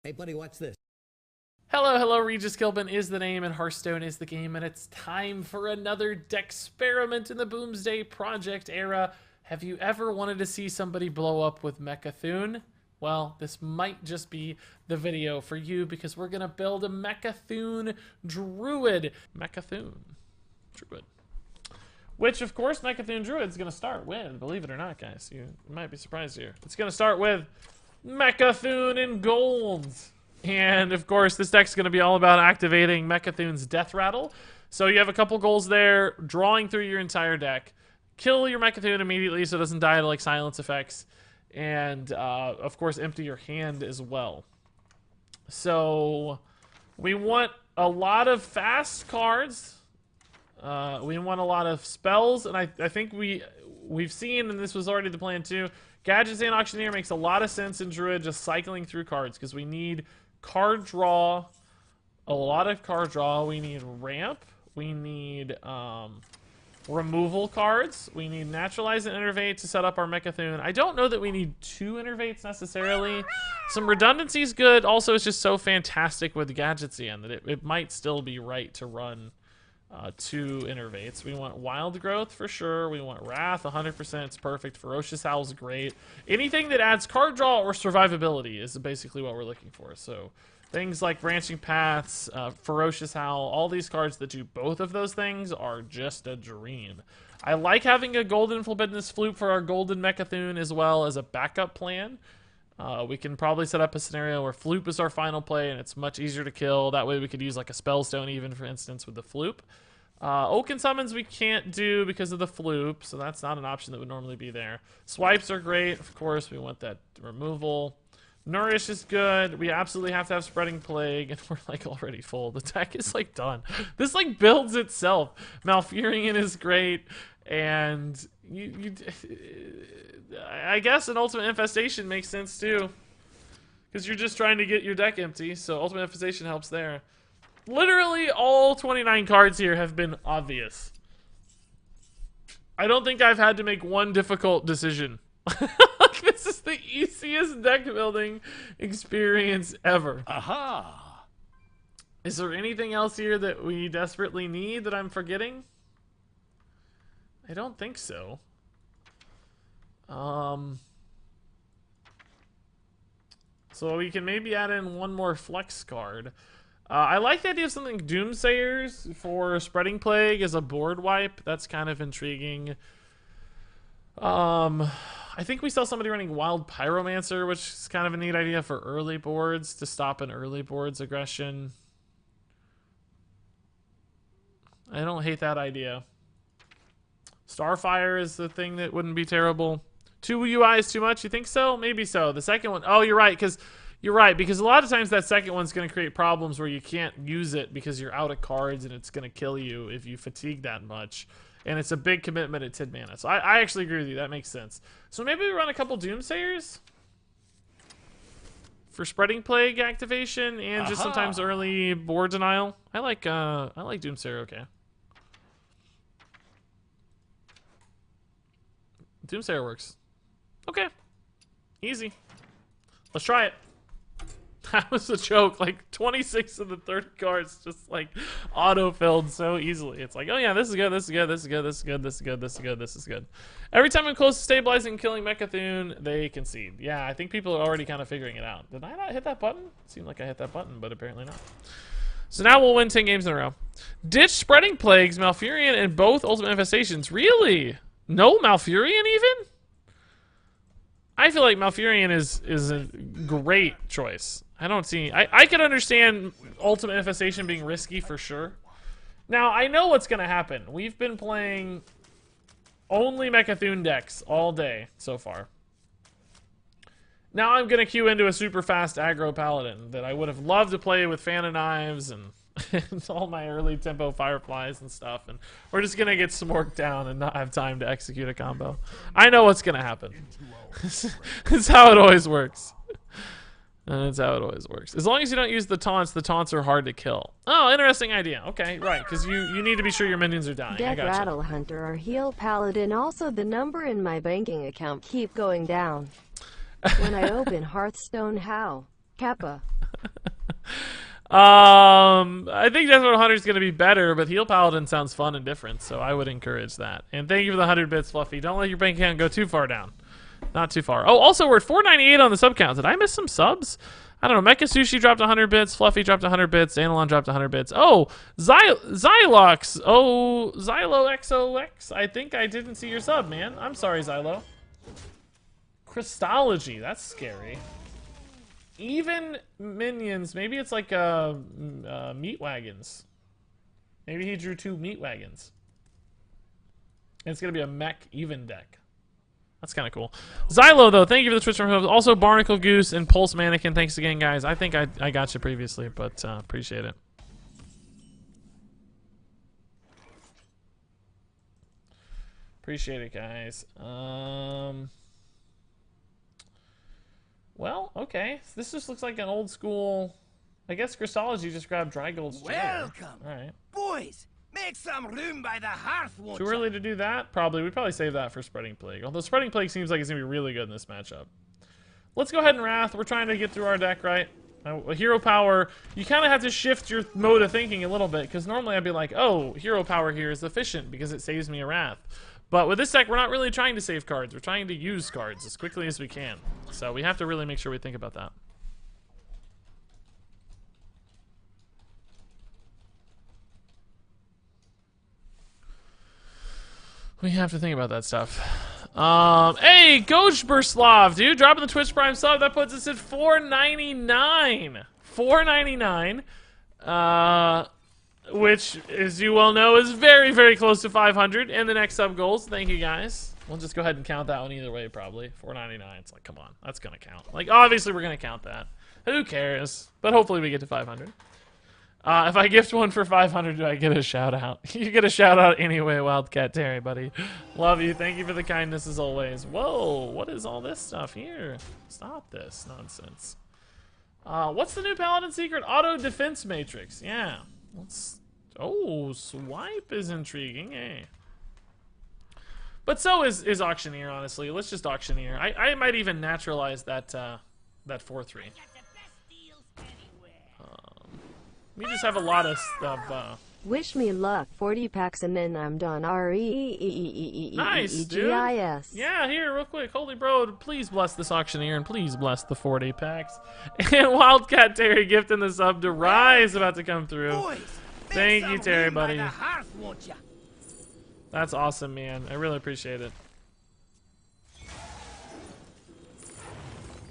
Hey, buddy, watch this. Hello, hello, Regis Gilbin is the name and Hearthstone is the game, and it's time for another Decksperiment in the Boomsday Project era. Have you ever wanted to see somebody blow up with Mecha'thun? Well, this might just be the video for you because we're going to build a Mecha'thun Druid. Mecha'thun Druid. Which, of course, Mecha'thun Druid is going to start with, believe it or not, guys. You might be surprised here. It's going to start with Mecha'thun in gold. And, of course, this deck's going to be all about activating Mecha'thun's Death Rattle. So you have a couple goals there, drawing through your entire deck. Kill your Mecha'thun immediately so it doesn't die to, like, silence effects. And, of course, empty your hand as well. So we want a lot of fast cards. We want a lot of spells. And I think we've seen, and this was already the plan too, Gadgets and Auctioneer makes a lot of sense in Druid, just cycling through cards, because we need card draw, a lot of card draw. We need ramp. We need removal cards. We need naturalize and innervate to set up our Mecha'thun. I don't know that we need two innervates necessarily. Some redundancy is good. Also, it's just so fantastic with Gadgetsian that it might still be right to run two innervates. We want Wild Growth for sure. We want Wrath 100%. It's perfect. Ferocious Howl is great. Anything that adds card draw or survivability is basically what we're looking for. So things like Branching Paths, Ferocious Howl, all these cards that do both of those things are just a dream. I like having a Golden Phlebidnus Flute for our Golden Mecha'thun as well as a backup plan. We can probably set up a scenario where Floop is our final play and it's much easier to kill. That way we could use like a Spellstone even, for instance, with the Floop. Oaken Summons we can't do because of the Floop, so that's not an option that would normally be there. Swipes are great. Of course, we want that removal. Nourish is good. We absolutely have to have Spreading Plague, and we're like already full. The deck is like done. This like builds itself. Malfurion is great, and I guess an Ultimate Infestation makes sense too, because you're just trying to get your deck empty, so Ultimate Infestation helps there. Literally all 29 cards here have been obvious. I don't think I've had to make one difficult decision. This is the easiest deck building experience ever. Aha! Is there anything else here that we desperately need that I'm forgetting? I don't think so. So we can maybe add in one more flex card. I like the idea of something Doomsayers for Spreading Plague as a board wipe. That's kind of intriguing. I think we saw somebody running Wild Pyromancer, which is kind of a neat idea for early boards to stop an early board's aggression. I don't hate that idea. Starfire is the thing that wouldn't be terrible. 2 UI is too much? You think so? Maybe so. The second one, oh, you're right, because a lot of times that second one's going to create problems where you can't use it because you're out of cards and it's going to kill you if you fatigue that much. And it's a big commitment at 10 mana. So I actually agree with you. That makes sense. So maybe we run a couple Doomsayers for Spreading Plague activation and just sometimes early board denial. I like Doomsayer, okay. Doomsayer works. Okay. Easy. Let's try it. That was a joke. Like 26 of the 30 cards just like auto-filled so easily. It's like, oh yeah, this is good, this is good, this is good, this is good, this is good, this is good, this is good. Every time I'm close to stabilizing and killing Mecha'thun, they concede. Yeah, I think people are already kind of figuring it out. Did I not hit that button? It seemed like I hit that button, but apparently not. So now we'll win 10 games in a row. Ditch Spreading Plagues, Malfurion, and both Ultimate Infestations. Really? No Malfurion even? I feel like Malfurion is a great choice. I don't see... I can understand Ultimate Infestation being risky for sure. Now, I know what's going to happen. We've been playing only Mecha'thun decks all day so far. Now I'm going to queue into a super fast aggro paladin that I would have loved to play with Fan of Knives and all my early tempo Fireflies and stuff, and we're just gonna get smorked down and not have time to execute a combo. I know what's gonna happen. That's how it always works. That's how it always works. As long as you don't use the taunts are hard to kill. Oh, interesting idea. Okay, right, because you need to be sure your minions are dying. Death I gotcha. Rattle Hunter or Heal Paladin. Also, the number in my banking account keep going down. When I open Hearthstone, how? Kappa. I think Desperate Hunter's going to be better, but Heal Paladin sounds fun and different, so I would encourage that. And thank you for the 100 bits, Fluffy. Don't let your bank account go too far down. Not too far. Oh, also, we're at 498 on the sub count. Did I miss some subs? I don't know. Mecha Sushi dropped 100 bits. Fluffy dropped 100 bits. Analon dropped 100 bits. Oh, Xylox. Oh, XyloXOX. I think I didn't see your sub, man. I'm sorry, Xylo. Crystology. That's scary. Even minions. Maybe it's like meat wagons. Maybe he drew 2 meat wagons. And it's going to be a mech even deck. That's kind of cool. Xylo, though, thank you for the Twitch from home. Also, Barnacle Goose and Pulse Mannequin. Thanks again, guys. I think I got you previously, but appreciate it. Appreciate it, guys. Well, okay. This just looks like an old school. I guess Crystology just grabbed Drygold's chair. Welcome, All right. boys. Make some room by the hearth, won't Too ya? early to do that? Probably. We'd probably save that for Spreading Plague. Although Spreading Plague seems like it's going to be really good in this matchup. Let's go ahead and Wrath. We're trying to get through our deck, right? Hero Power, you kind of have to shift your mode of thinking a little bit, because normally I'd be like, oh, Hero Power here is efficient because it saves me a Wrath. But with this deck, we're not really trying to save cards. We're trying to use cards as quickly as we can. So we have to really make sure we think about that. We have to think about that stuff. Hey, Gojberslav, dude, dropping the Twitch Prime sub. That puts us at $4.99. $4.99. Which, as you well know, is very, very close to 500. And the next sub goals. Thank you, guys. We'll just go ahead and count that one either way, probably. $4.99. It's like, come on, that's gonna count. Like, obviously, we're gonna count that. Who cares? But hopefully, we get to 500. If I gift one for 500, do I get a shout out? You get a shout out anyway, Wildcat Terry, buddy. Love you. Thank you for the kindness as always. Whoa, what is all this stuff here? Stop this nonsense. What's the new Paladin secret? Auto defense matrix. Yeah. Oh, swipe is intriguing, eh? But so is Auctioneer, honestly. Let's just Auctioneer. I might even naturalize that 4-3. We just have a lot of stuff. Wish me luck. 40 packs and then I'm done. Nice, dude. REEEEEEGIS. Yeah, here, real quick. Holy bro, please bless this Auctioneer and please bless the 40 packs. And Wildcat Terry gifting the sub to Rise about to come through. Boys, Thank you, Terry, buddy. by the hearth, won't ya? That's awesome, man. I really appreciate it.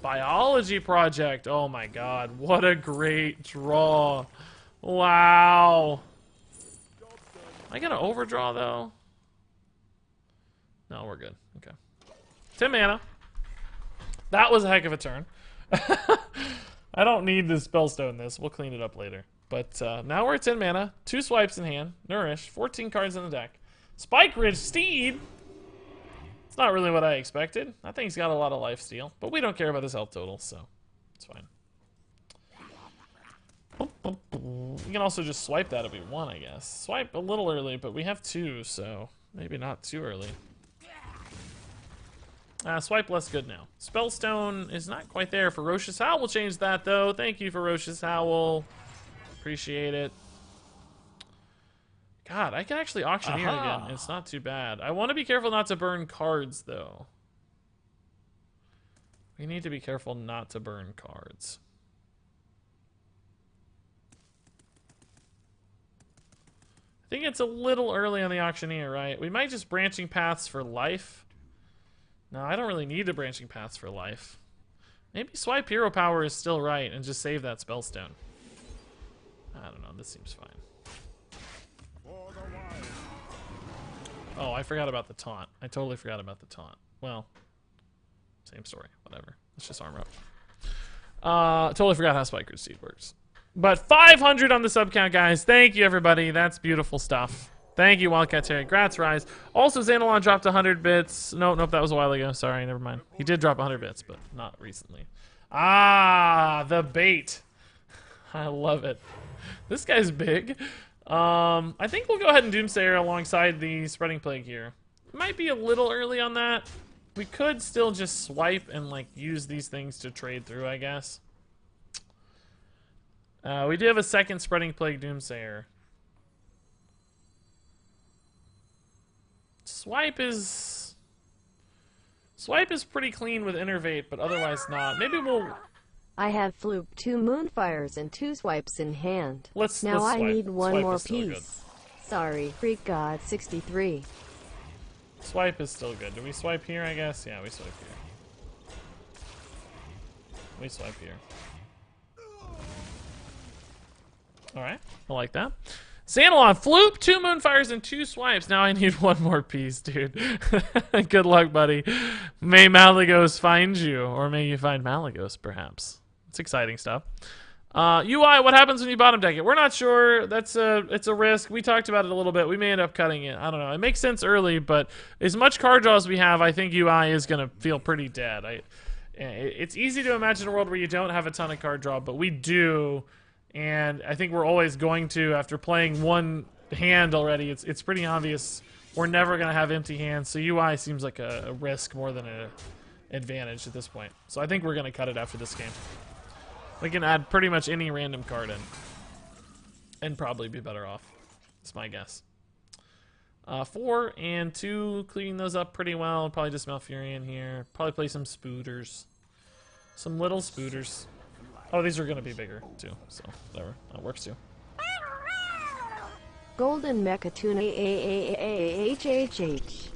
Biology project. Oh my god. What a great draw. Wow. Am I gonna overdraw though? No, we're good. Okay. 10 mana. That was a heck of a turn. I don't need to spellstone this. We'll clean it up later. But now we're at 10 mana. 2 swipes in hand. Nourish. 14 cards in the deck. Spike Ridge Steed. It's not really what I expected. I think he's got a lot of lifesteal. But we don't care about his health total, so it's fine. You can also just swipe that if we want, I guess. Swipe a little early, but we have 2, so maybe not too early. Swipe less good now. Spellstone is not quite there. Ferocious Howl will change that, though. Thank you, Ferocious Howl. Appreciate it. God, I can actually Auctioneer again. It's not too bad. I want to be careful not to burn cards, though. We need to be careful not to burn cards. I think it's a little early on the Auctioneer, right? We might just Branching Paths for life. No, I don't really need the Branching Paths for life. Maybe Swipe Hero Power is still right and just save that Spellstone. I don't know. This seems fine. Oh, I forgot about the taunt. I totally forgot about the taunt. Well, same story. Whatever. Let's just armor up. Totally forgot how Spike Ridge Seed works. But 500 on the sub count, guys. Thank you, everybody. That's beautiful stuff. Thank you, Wildcat Terry. Grats, Rise. Also, Xanalon dropped 100 bits. Nope, that was a while ago. Sorry, never mind. He did drop 100 bits, but not recently. Ah, the bait. I love it. This guy's big. I think we'll go ahead and Doomsayer alongside the Spreading Plague here. Might be a little early on that. We could still just swipe and like use these things to trade through, I guess. We do have a second Spreading Plague Doomsayer. Swipe is pretty clean with Innervate, but otherwise not. Maybe we'll... I have Floop, 2 Moonfires, and 2 swipes in hand. Let's now I swipe. need one Swipe more is still piece. Sorry, Freak God 63. Swipe is still good. Do we swipe here, I guess? Yeah, we swipe here. We swipe here. Alright, I like that. Xanalon, Floop, 2 Moonfires, and 2 swipes. Now I need one more piece, dude. Good luck, buddy. May Malagos find you, or may you find Malagos, perhaps. It's exciting stuff. UI, what happens when you bottom deck it? We're not sure. It's a risk. We talked about it a little bit. We may end up cutting it. I don't know. It makes sense early, but as much card draw as we have, I think UI is going to feel pretty dead. It's easy to imagine a world where you don't have a ton of card draw, but we do. And I think we're always going to, after playing one hand already, it's pretty obvious we're never going to have empty hands. So UI seems like a risk more than an advantage at this point. So I think we're going to cut it after this game. We can add pretty much any random card in. And probably be better off. That's my guess. 4 and 2, cleaning those up pretty well. Probably just Malfurion here. Probably play some Spooters. Some little Spooters. Oh, these are going to be bigger, too. So, whatever. That works, too. Golden Mecha'thun HHH.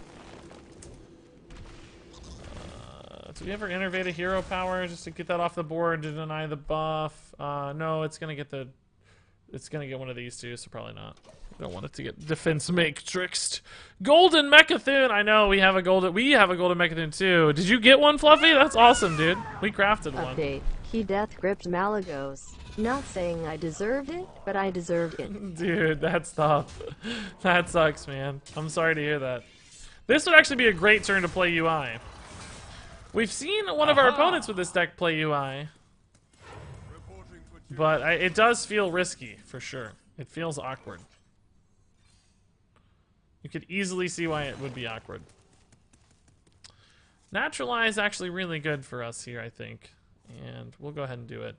Do we ever innervate a hero power just to get that off the board to deny the buff? No, it's going to get one of these, too, so probably not. We don't want it to get defense matrixed. Golden Mecha'thun! I know, we have a golden Mecha'thun, too. Did you get one, Fluffy? That's awesome, dude. We crafted one. Update. He death gripped Malagos. Not saying I deserved it, but I deserved it. Dude, that's tough. That sucks, man. I'm sorry to hear that. This would actually be a great turn to play UI. We've seen one of our opponents with this deck play UI. But it does feel risky, for sure. It feels awkward. You could easily see why it would be awkward. Naturalize actually really good for us here, I think. And we'll go ahead and do it.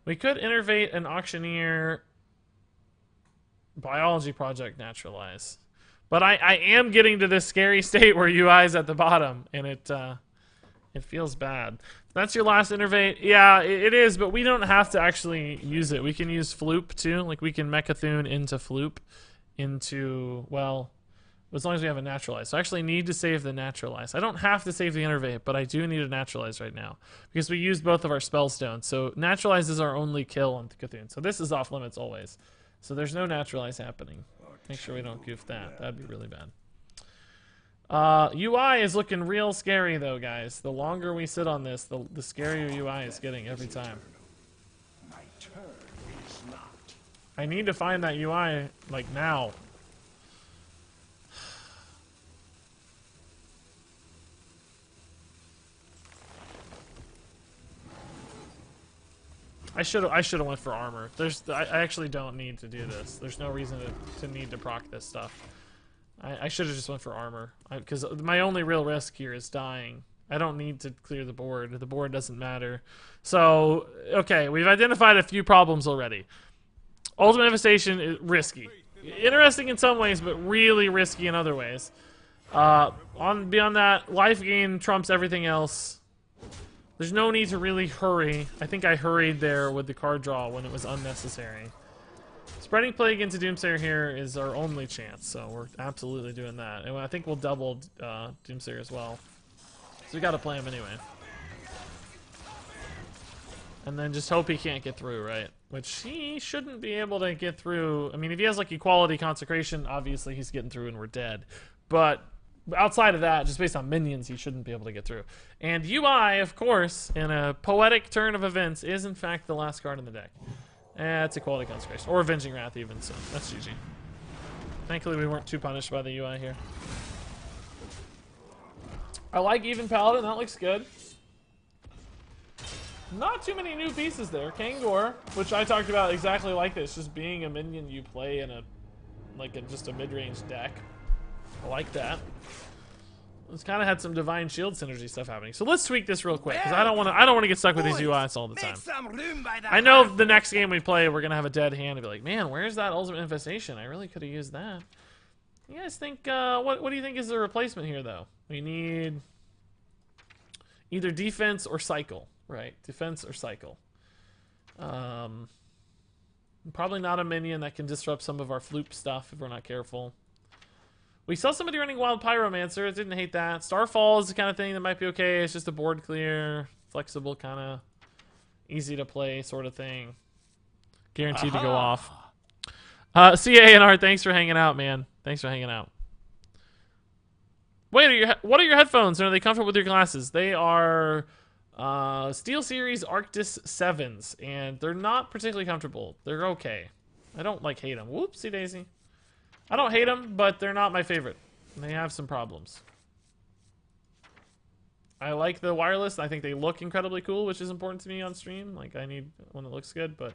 We could innervate an Auctioneer Biology Project Naturalize. But I am getting to this scary state where UI is at the bottom, and it feels bad. That's your last innervate. Yeah, it is, but we don't have to actually use it. We can use Floop, too. Like, we can Mecha'thun into Floop into, well, as long as we have a Naturalize. So I actually need to save the Naturalize. I don't have to save the Innervate, but I do need a Naturalize right now. Because we used both of our Spellstones. So Naturalize is our only kill on Cthulhu. So this is off limits always. So there's no Naturalize happening. Make sure we don't goof that. That'd be really bad. UI is looking real scary, though, guys. The longer we sit on this, the scarier UI is getting every time. I need to find that UI, like, now. I should have went for armor. I actually don't need to do this. There's no reason to need to proc this stuff. I should have just went for armor, because my only real risk here is dying. I don't need to clear the board. The board doesn't matter. So, okay, we've identified a few problems already. Ultimate Infestation is risky. Interesting in some ways, but really risky in other ways. Beyond that, life gain trumps everything else. There's no need to really hurry. I think I hurried there with the card draw when it was unnecessary. Spreading Plague into Doomsayer here is our only chance, so we're absolutely doing that. And I think we'll double Doomsayer as well. So we gotta play him anyway. And then just hope he can't get through, right? Which he shouldn't be able to get through. I mean, if he has like Equality Consecration, obviously he's getting through and we're dead. But outside of that, just based on minions, he shouldn't be able to get through. And UI, of course, in a poetic turn of events, is in fact the last card in the deck. It's Equality Consecration. Or Avenging Wrath even, so that's GG. Thankfully we weren't too punished by the UI here. I like Even Paladin, that looks good. Not too many new pieces there. Kangor, which I talked about exactly like this, just being a minion you play in just a mid-range deck. I like that. It's kind of had some divine shield synergy stuff happening. So let's tweak this real quick because I don't want to get stuck with these UIs all the time. Make some room by the I know the Hearthwood. next game we play, we're gonna have a dead hand and be like, man, where's that ultimate infestation? I really could have used that. You guys think what do you think is the replacement here though? We need either defense or cycle, right? Defense or cycle. Probably not a minion that can disrupt some of our floop stuff if we're not careful. We saw somebody running Wild Pyromancer. I didn't hate that. Starfall is the kind of thing that might be okay. It's just a board clear, flexible, kind of easy to play sort of thing. Guaranteed to go off. CA&R, thanks for hanging out, man. Thanks for hanging out. Wait, what are your headphones? And are they comfortable with your glasses? They are SteelSeries Arctis 7s, and they're not particularly comfortable. They're okay. I don't hate them. Whoopsie daisy. I don't hate them, but they're not my favorite. They have some problems. I like the wireless. I think they look incredibly cool, which is important to me on stream. Like, I need one that looks good, but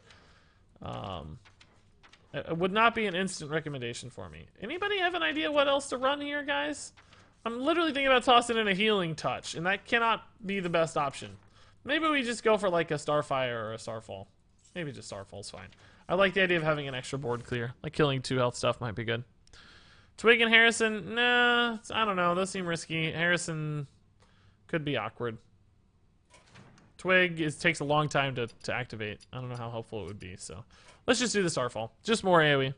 it would not be an instant recommendation for me. Anybody have an idea what else to run here, guys? I'm literally thinking about tossing in a healing touch, and that cannot be the best option. Maybe we just go for like a Starfire or a Starfall. Maybe just Starfall's fine. I like the idea of having an extra board clear. Like killing 2 health stuff might be good. Twig and Harrison, nah, I don't know. Those seem risky. Harrison could be awkward. Twig takes a long time to activate. I don't know how helpful it would be, so let's just do the Starfall. Just more AoE.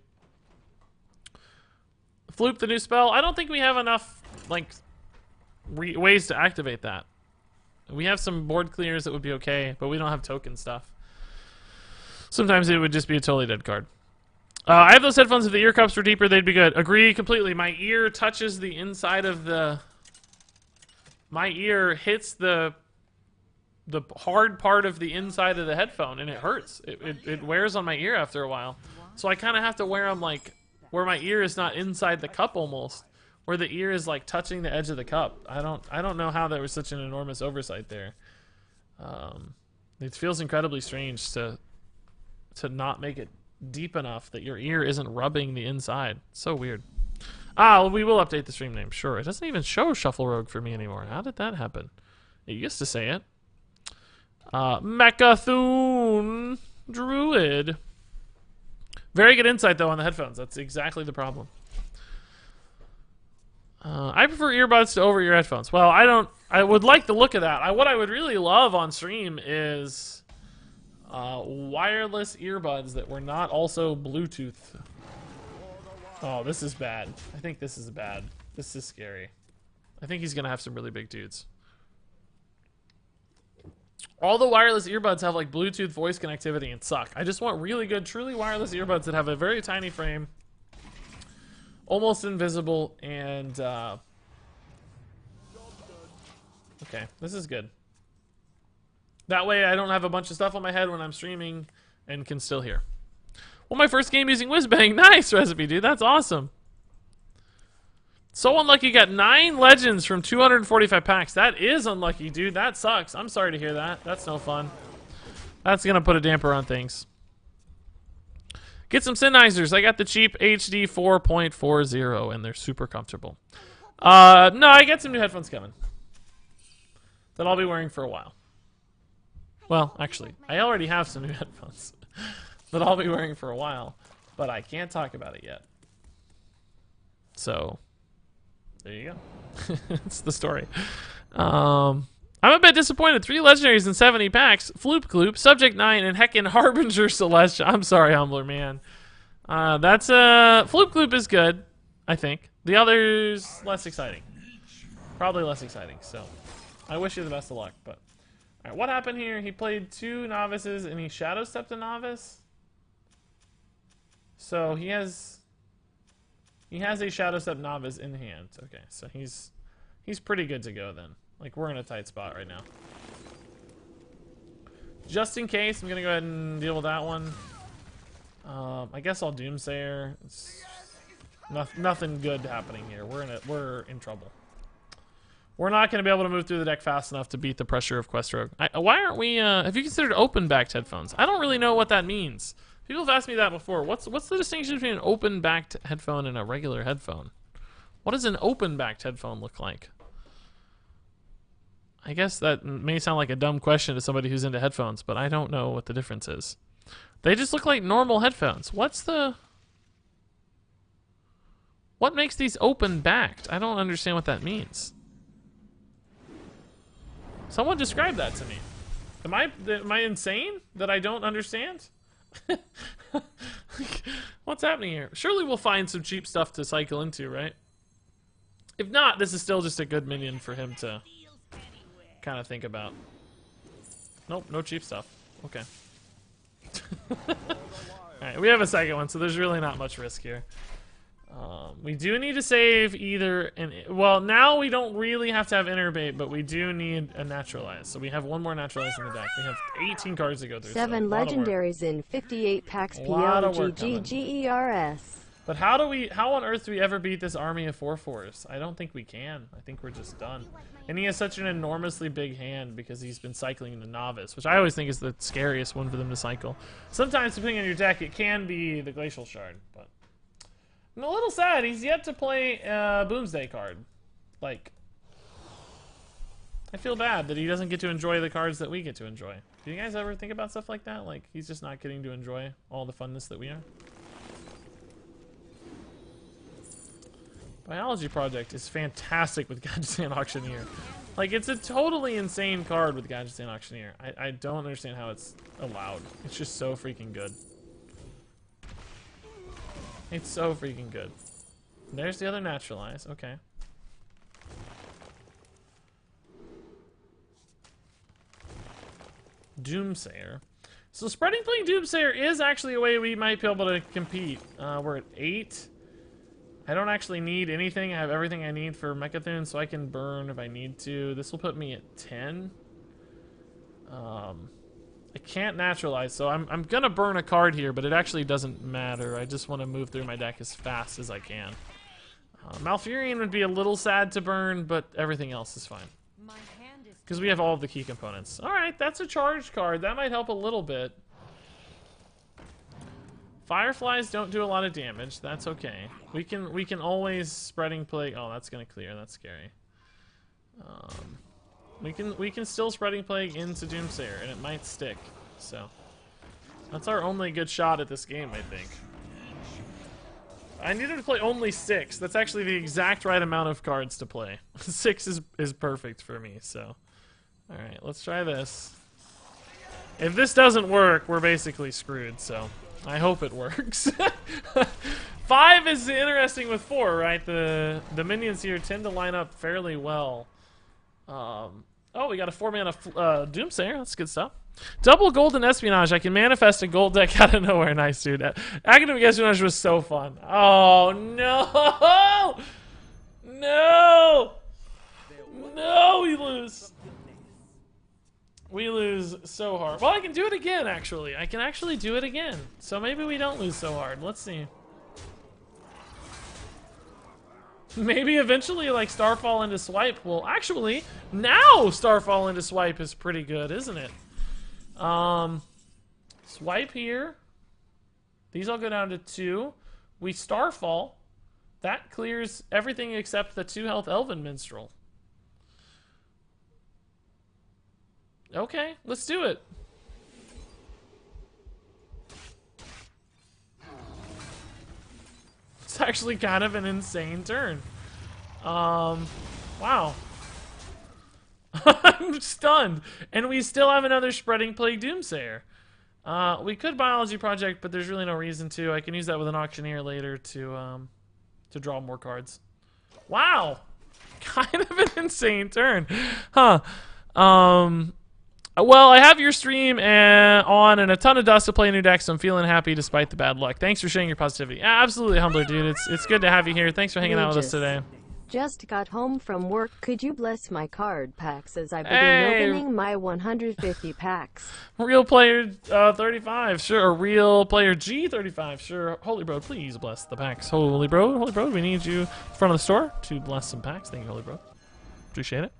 Floop the new spell. I don't think we have enough like ways to activate that. We have some board clears that would be okay, but we don't have token stuff. Sometimes it would just be a totally dead card. I have those headphones. If the ear cups were deeper, they'd be good. Agree completely. My ear touches the inside of the... My ear hits the hard part of the inside of the headphone, and it hurts. It wears on my ear after a while. So I kind of have to wear them like where my ear is not inside the cup almost, where the ear is like touching the edge of the cup. I don't know how there was such an enormous oversight there. It feels incredibly strange to not make it deep enough that your ear isn't rubbing the inside. So weird. Well, we will update the stream name, sure. It doesn't even show Shuffle Rogue for me anymore. How did that happen? It used to say it. Mecha'thun Druid. Very good insight, though, on the headphones. That's exactly the problem. I prefer earbuds to over-ear headphones. Well, I would like the look of that. What I would really love on stream is... wireless earbuds that were not also Bluetooth. Oh, this is bad. I think this is bad. This is scary. I think he's gonna have some really big dudes. All the wireless earbuds have like Bluetooth voice connectivity and suck. I just want really good, truly wireless earbuds that have a very tiny frame, almost invisible, and okay, this is good. That way I don't have a bunch of stuff on my head when I'm streaming and can still hear. Well, my first game using Whizbang. Nice recipe, dude. That's awesome. So unlucky. Got 9 legends from 245 packs. That is unlucky, dude. That sucks. I'm sorry to hear that. That's no fun. That's going to put a damper on things. Get some Sennheisers. I got the cheap HD 4.40, and they're super comfortable. No, I got some new headphones coming that I'll be wearing for a while. Well, actually, I already have some new headphones that I'll be wearing for a while, but I can't talk about it yet. So, there you go. It's the story. I'm a bit disappointed. 3 legendaries in 70 packs. Floop Gloop, Subject 9, and heckin' Harbinger Celestia. I'm sorry, Humbler Man. Floop Gloop is good, I think. The others, less exciting. Probably less exciting, so I wish you the best of luck, but... Alright, what happened here? He played 2 novices and he shadow stepped a novice. So he has a shadow step novice in hand. Okay, so he's pretty good to go then. Like, we're in a tight spot right now. Just in case, I'm gonna go ahead and deal with that one. I guess I'll Doomsayer. It's nothing good happening here. We're in trouble. We're not going to be able to move through the deck fast enough to beat the pressure of Quest Rogue. Why aren't we... have you considered open-backed headphones? I don't really know what that means. People have asked me that before. What's the distinction between an open-backed headphone and a regular headphone? What does an open-backed headphone look like? I guess that may sound like a dumb question to somebody who's into headphones, but I don't know what the difference is. They just look like normal headphones. What makes these open backed? I don't understand what that means. Someone describe that to me. Am I insane that I don't understand? What's happening here? Surely we'll find some cheap stuff to cycle into, right? If not, this is still just a good minion for him to kind of think about. Nope, no cheap stuff. Okay. Alright, we have a second one, so there's really not much risk here. We do need to save either well, now we don't really have to have Innerbait, but we do need a Naturalize. So we have one more Naturalize in the deck. We have 18 cards to go through. 7 legendaries in 58 packs. POGGERS. But how on earth do we ever beat this army of 4/4s? I don't think we can. I think we're just done. And he has such an enormously big hand because he's been cycling the Novice, which I always think is the scariest one for them to cycle. Sometimes, depending on your deck, it can be the Glacial Shard, but I'm a little sad. He's yet to play a Boomsday card. Like, I feel bad that he doesn't get to enjoy the cards that we get to enjoy. Do you guys ever think about stuff like that? Like, he's just not getting to enjoy all the funness that we are? Biology Project is fantastic with Gadgetzan Auctioneer. Like, it's a totally insane card with Gadgetzan Auctioneer. I don't understand how it's allowed. It's just so freaking good. It's so freaking good. There's the other Naturalize. Okay. Doomsayer. So spreading playing Doomsayer is actually a way we might be able to compete. We're at 8. I don't actually need anything. I have everything I need for Mecha'thun, so I can burn if I need to. This will put me at 10. I can't Naturalize, so I'm gonna burn a card here, but it actually doesn't matter. I just want to move through my deck as fast as I can. Malfurion would be a little sad to burn, but everything else is fine. Because we have all of the key components. Alright, that's a charged card. That might help a little bit. Fireflies don't do a lot of damage. That's okay. We can always Spreading Plague. Oh, that's gonna clear. That's scary. We can still Spreading Plague into Doomsayer, and it might stick. So that's our only good shot at this game, I think. I needed to play only 6. That's actually the exact right amount of cards to play. 6 is perfect for me. So, all right, let's try this. If this doesn't work, we're basically screwed. So I hope it works. 5 is interesting with 4, right? The minions here tend to line up fairly well. Oh, we got a 4-mana Doomsayer. That's good stuff. Double Golden Espionage. I can manifest a gold deck out of nowhere. Nice, dude. Academic Espionage was so fun. Oh, no! No! No, we lose. We lose so hard. Well, I can do it again, actually. I can actually do it again. So maybe we don't lose so hard. Let's see. Maybe eventually, like, Starfall into Swipe will... Actually, now Starfall into Swipe is pretty good, isn't it? Swipe here. These all go down to 2. We Starfall. That clears everything except the 2-health Elven Minstrel. Okay, let's do it. It's actually kind of an insane turn. Wow. I'm stunned. And we still have another Spreading Plague Doomsayer. We could Biology Project, but there's really no reason to. I can use that with an Auctioneer later to draw more cards. Wow. Kind of an insane turn. Huh. Well, I have your stream on and a ton of dust to play a new deck, so I'm feeling happy despite the bad luck. Thanks for sharing your positivity. Absolutely, Humbler, dude. It's good to have you here. Thanks for hanging out with us today. Just got home from work. Could you bless my card packs as I begin opening my 150 packs? Real Player 35, sure. Or Real Player G35, sure. Holy Bro, please bless the packs. Holy Bro, we need you in front of the store to bless some packs. Thank you, Holy Bro. Appreciate it.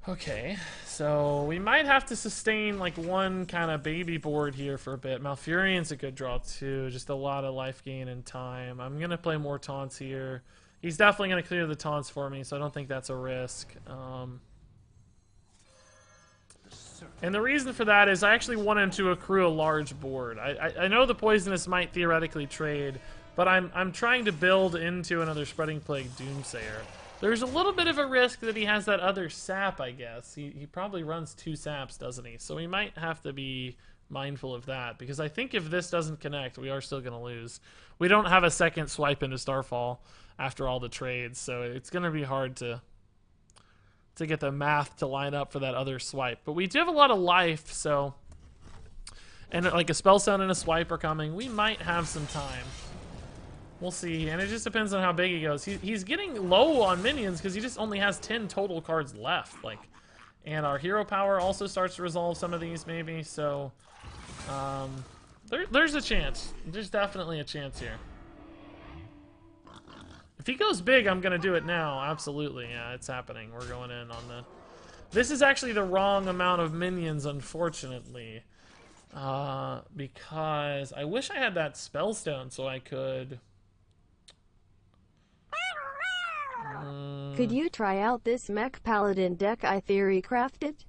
Okay, so we might have to sustain like one kind of baby board here for a bit. Malfurion's a good draw too, just a lot of life gain and time. I'm gonna play more taunts here. He's definitely going to clear the taunts for me, so I don't think that's a risk. And the reason for that is I actually want him to accrue a large board. I know the Poisonous might theoretically trade, but I'm trying to build into another Spreading Plague Doomsayer. There's a little bit of a risk that he has that other sap, I guess. He probably runs 2 saps, doesn't he? So we might have to be mindful of that, because I think if this doesn't connect, we are still going to lose. We don't have a second swipe into Starfall after all the trades, so it's going to be hard to get the math to line up for that other swipe. But we do have a lot of life, so... And like a Spellstone and a swipe are coming. We might have some time. We'll see, and it just depends on how big he goes. He's getting low on minions because he just only has 10 total cards left. Like, and our hero power also starts to resolve some of these, maybe. So, there's a chance. There's definitely a chance here. If he goes big, I'm gonna do it now. Absolutely, yeah, it's happening. We're going in on the. This is actually the wrong amount of minions, unfortunately, because I wish I had that Spellstone so I could. Could you try out this Mech Paladin deck I theory crafted?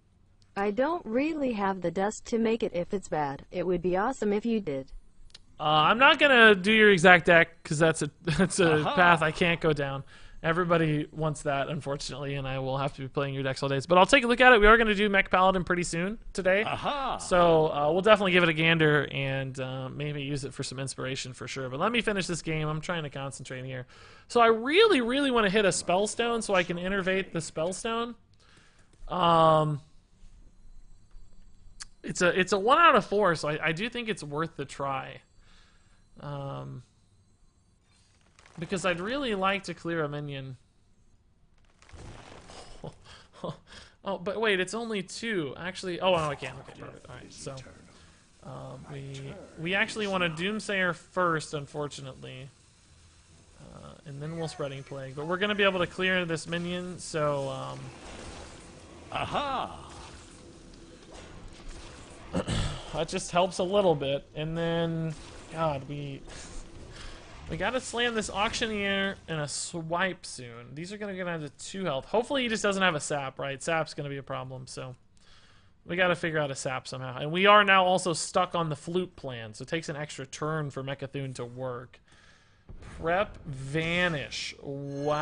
I don't really have the dust to make it if it's bad. It would be awesome if you did. I'm not gonna do your exact deck because that's a path I can't go down. Everybody wants that, unfortunately, and I will have to be playing your decks all days. But I'll take a look at it. We are going to do Mech Paladin pretty soon today. So we'll definitely give it a gander and maybe use it for some inspiration for sure. But let me finish this game. I'm trying to concentrate here. So I really, really want to hit a Spellstone so I can innervate the Spellstone. It's a 1 out of 4, so I do think it's worth the try. Because I'd really like to clear a minion. Oh, but wait, it's only 2. Actually, oh, no, I can. Okay, perfect. All right, so we actually want a Doomsayer first, unfortunately. And then we'll Spreading Plague. But we're going to be able to clear this minion, so... that just helps a little bit. And then... God, we gotta slam this Auctioneer and a swipe soon. These are gonna get down to 2 health. Hopefully he just doesn't have a sap, right? Sap's gonna be a problem, so we gotta figure out a sap somehow. And we are now also stuck on the flute plan, so it takes an extra turn for Mecha'thun to work. Prep Vanish. Wow.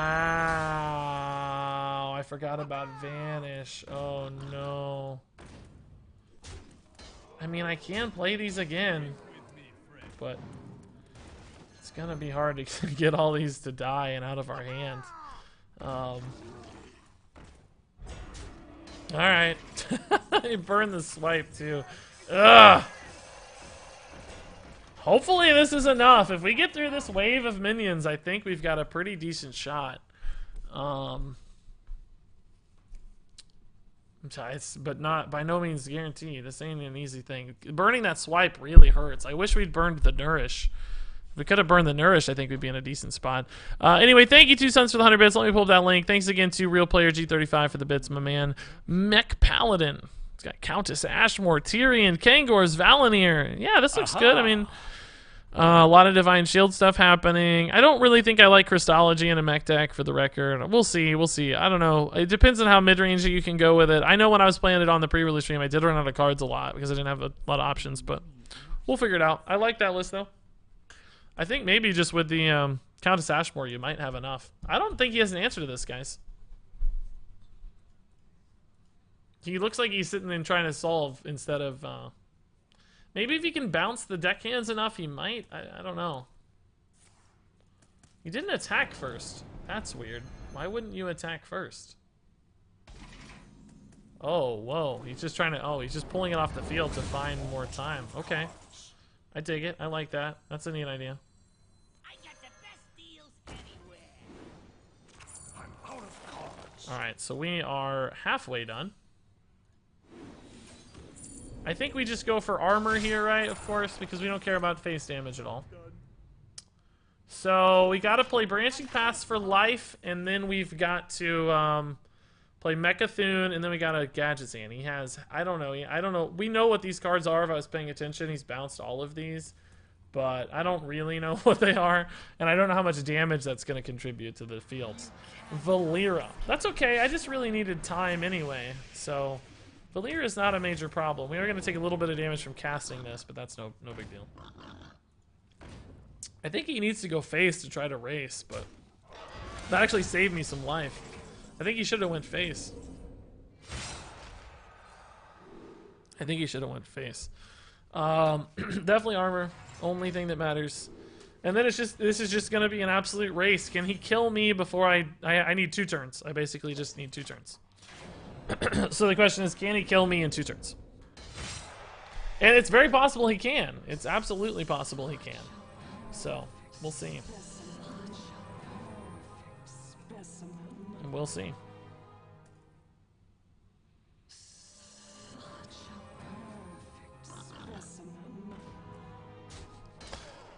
I forgot about Vanish. Oh no. I mean, I can play these again, but it's gonna be hard to get all these to die and out of our hands. Alright. He burned the swipe too. Ugh! Hopefully this is enough. If we get through this wave of minions, I think we've got a pretty decent shot. But not by no means guarantee. This ain't an easy thing. Burning that swipe really hurts. I wish we'd burned the Nourish. If we could have burned the Nourish, I think we'd be in a decent spot. Anyway, thank you, 2 Sons, for the 100 bits. Let me pull up that link. Thanks again to Real Player G35 for the bits, my man. Mech Paladin. It's got Countess Ashmore, Tyrion, Kangors, Valinir. Yeah, this looks good. I mean, a lot of Divine Shield stuff happening. I don't really think I like Christology in a mech deck, for the record. We'll see. We'll see. I don't know. It depends on how mid-range you can go with it. I know when I was playing it on the pre-release stream, I did run out of cards a lot because I didn't have a lot of options, but we'll figure it out. I like that list, though. I think maybe just with the Countess Ashmore, you might have enough. I don't think he has an answer to this, guys. He looks like he's sitting and trying to solve instead of... maybe if he can bounce the deckhands enough, he might. I don't know. He didn't attack first. That's weird. Why wouldn't you attack first? Oh, whoa. He's just trying to... Oh, he's just pulling it off the field to find more time. Okay. I dig it. I like that. That's a neat idea. I got the best deals anywhere. I'm out of cards. Alright, so we are halfway done. I think we just go for armor here, right? Of course, because we don't care about face damage at all. So we got to play Branching Paths for life, and then we've got to play Mecha'thun, and then we got a Gadgetzan. He has, I don't know. We know what these cards are if I was paying attention. He's bounced all of these. but I don't really know what they are, and I don't know how much damage that's going to contribute to the fields. Valera. That's okay. I just really needed time anyway, so Valera is not a major problem. We are going to take a little bit of damage from casting this, but that's no big deal. I think he needs to go face to try to race, but that actually saved me some life. I think he should have went face. I think he should have went face. Definitely armor. Only thing that matters. And then this is just going to be an absolute race. Can he kill me before I need 2 turns? I basically just need 2 turns. So the question is, can he kill me in 2 turns? And it's very possible he can. It's absolutely possible he can. So, we'll see. And we'll see.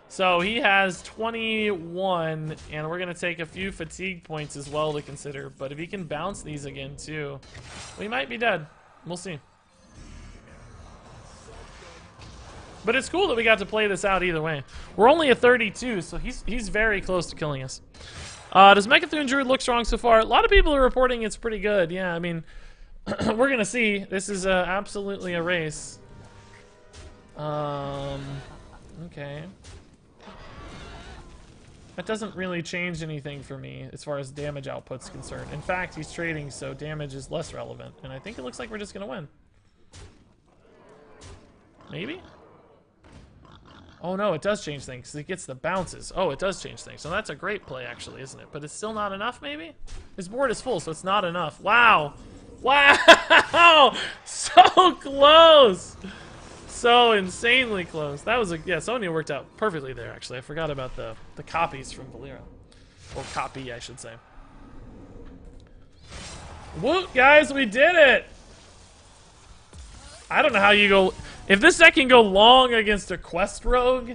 So he has 21, and we're going to take a few fatigue points as well to consider. But if he can bounce these again too, we might be dead. We'll see. But it's cool that we got to play this out either way. We're only at 32, so he's very close to killing us. Does Mecha'thun Druid look strong so far? A lot of people are reporting it's pretty good. Yeah, I mean, we're going to see. This is absolutely a race. Okay. That doesn't really change anything for me as far as damage output's concerned. In fact, he's trading, so damage is less relevant. And I think it looks like we're just going to win. Maybe? Oh no, it does change things. He gets the bounces. Oh, it does change things. So that's a great play, actually, isn't it? But it's still not enough, maybe? His board is full, so it's not enough. Wow! Wow! So close! So insanely close. That was yeah, Sonya worked out perfectly there, actually. I forgot about the copies from Valera. Or copy, I should say. Woot, guys, we did it! I don't know how you go... If this deck can go long against a Quest Rogue,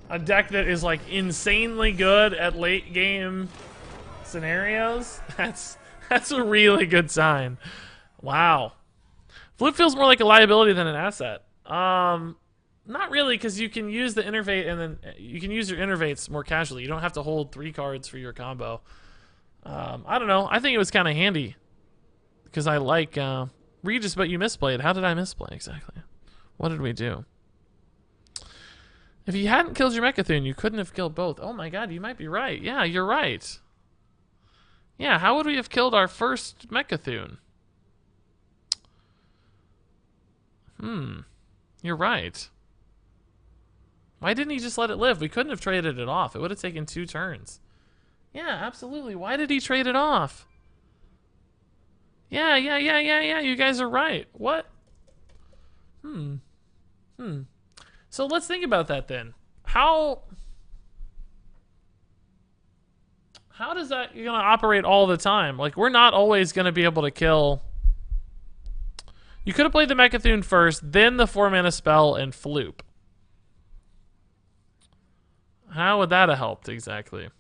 a deck that is, like, insanely good at late game scenarios, that's a really good sign. Wow. Flip feels more like a liability than an asset. Not really, because you can use the innervate and then you can use your innervates more casually. You don't have to hold 3 cards for your combo. I don't know. I think it was kind of handy because I like Regis, but you misplayed. How did I misplay exactly? What did we do? If you hadn't killed your Mecha'thun, you couldn't have killed both. Oh my god, you might be right. Yeah, you're right. Yeah, how would we have killed our first Mecha'thun? You're right. Why didn't he just let it live? We couldn't have traded it off. It would have taken 2 turns. Yeah, absolutely. Why did he trade it off? Yeah. You guys are right. What? So let's think about that then. How does that gonna operate all the time? Like, we're not always gonna be able to kill. You could have played the Mecha'thun first, then the 4-mana spell and Floop. How would that have helped exactly?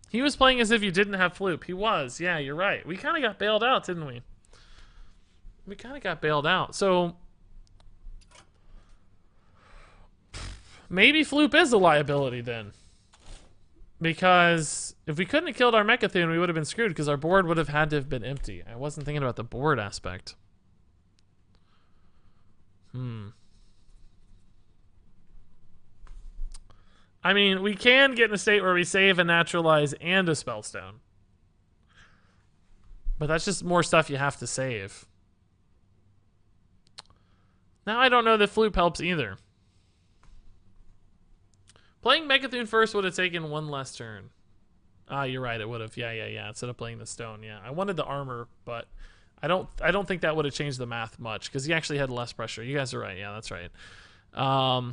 He was playing as if you didn't have Floop. He was. Yeah, you're right. We kind of got bailed out, didn't we? We kind of got bailed out. So maybe Floop is a liability then. Because if we couldn't have killed our Mecha'thun, we would have been screwed because our board would have had to have been empty. I wasn't thinking about the board aspect. I mean, we can get in a state where we save a Naturalize and a Spellstone. But that's just more stuff you have to save. Now I don't know that Floop helps either. Playing Mecha'thun first would have taken 1 less turn. Ah, you're right, it would have. Yeah. Instead of playing the stone, yeah. I wanted the armor, but I don't think that would have changed the math much, because he actually had less pressure. You guys are right, yeah, that's right. I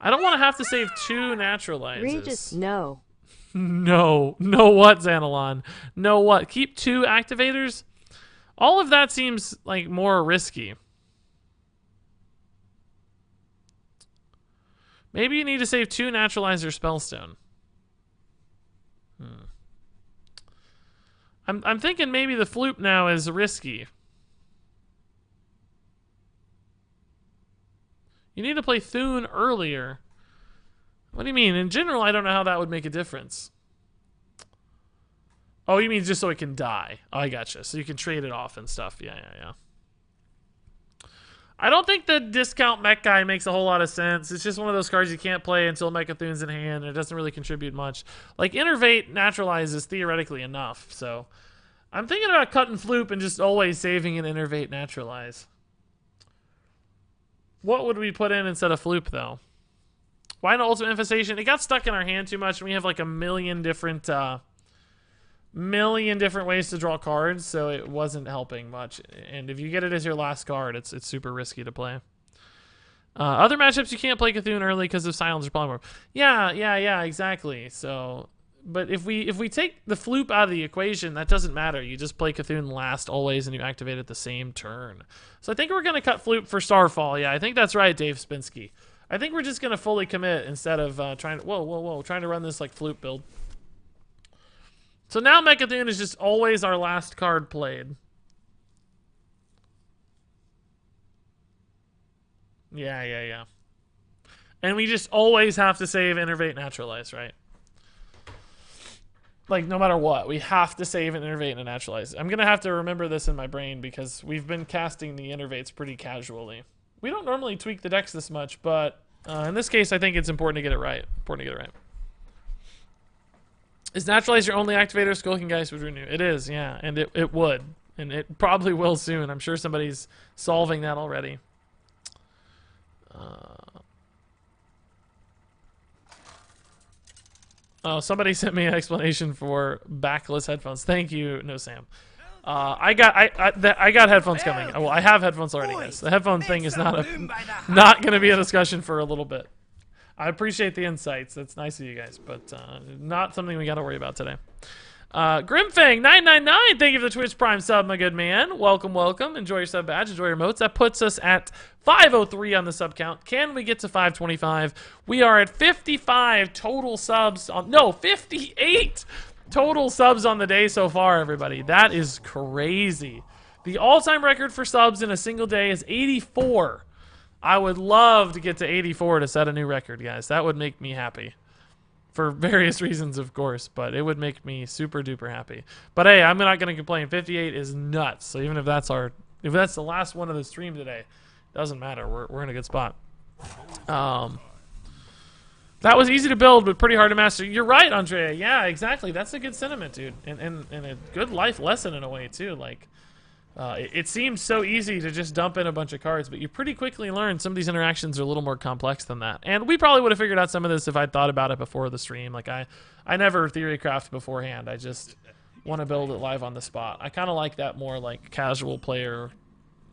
don't want to have to save 2 Naturalizes. Regis, no. No what, Xanalon? No what? Keep 2 activators? All of that seems like more risky. Maybe you need to save 2 Naturalizer Spellstone. I'm thinking maybe the Floop now is risky. You need to play Thune earlier. What do you mean? In general, I don't know how that would make a difference. Oh, you mean just so it can die? Oh, I gotcha. So you can trade it off and stuff. Yeah. I don't think the discount mech guy makes a whole lot of sense. It's just one of those cards you can't play until Mecha'thun's in hand, and it doesn't really contribute much. Like, Innervate Naturalize is theoretically enough, so... I'm thinking about cutting Floop and just always saving an Innervate Naturalize. What would we put in instead of Floop, though? Why no Ultimate Infestation? It got stuck in our hand too much, and we have like a million different ways to draw cards, so it wasn't helping much. And if you get it as your last card, it's super risky to play. Other matchups, you can't play Cthulhu early because of Silence or Polymorph. Yeah, exactly. So, but if we take the Floop out of the equation, that doesn't matter. You just play Cthulhu last always, and you activate it the same turn. So I think we're going to cut Floop for Starfall. Yeah, I think that's right, Dave Spinsky. I think we're just going to fully commit instead of trying to run this like Floop build. So now Mecha'thun is just always our last card played. Yeah. And we just always have to save Innervate Naturalize, right? Like, no matter what, we have to save and Innervate and Naturalize. I'm going to have to remember this in my brain because we've been casting the Innervates pretty casually. We don't normally tweak the decks this much, but in this case, I think it's important to get it right. Is Naturalize your only activator? Skulking Geist would renew. It is, yeah, and it would. And it probably will soon. I'm sure somebody's solving that already. Oh, somebody sent me an explanation for backless headphones. Thank you, No Sam. I got headphones coming. Well, I have headphones already, guys. The headphone thing is not going to be a discussion for a little bit. I appreciate the insights. That's nice of you guys, but not something we got to worry about today. Grimfang999, thank you for the Twitch Prime sub, my good man. Welcome. Enjoy your sub badge. Enjoy your emotes. That puts us at 503 on the sub count. Can we get to 525? We are at 55 total subs. 58 total subs on the day so far, everybody. That is crazy. The all-time record for subs in a single day is 84. I would love to get to 84 to set a new record, guys. That would make me happy. For various reasons, of course, but it would make me super duper happy. But hey, I'm not going to complain. 58 is nuts. So even if that's the last one of the stream today, doesn't matter. We're in a good spot. That was easy to build, but pretty hard to master. You're right, Andrea. Yeah, exactly. That's a good sentiment, dude, and a good life lesson in a way too. Like, it seems so easy to just dump in a bunch of cards, but you pretty quickly learn some of these interactions are a little more complex than that. And we probably would have figured out some of this if I'd thought about it before the stream. Like, I never theory craft beforehand. I just want to build it live on the spot. I kind of like that more like casual player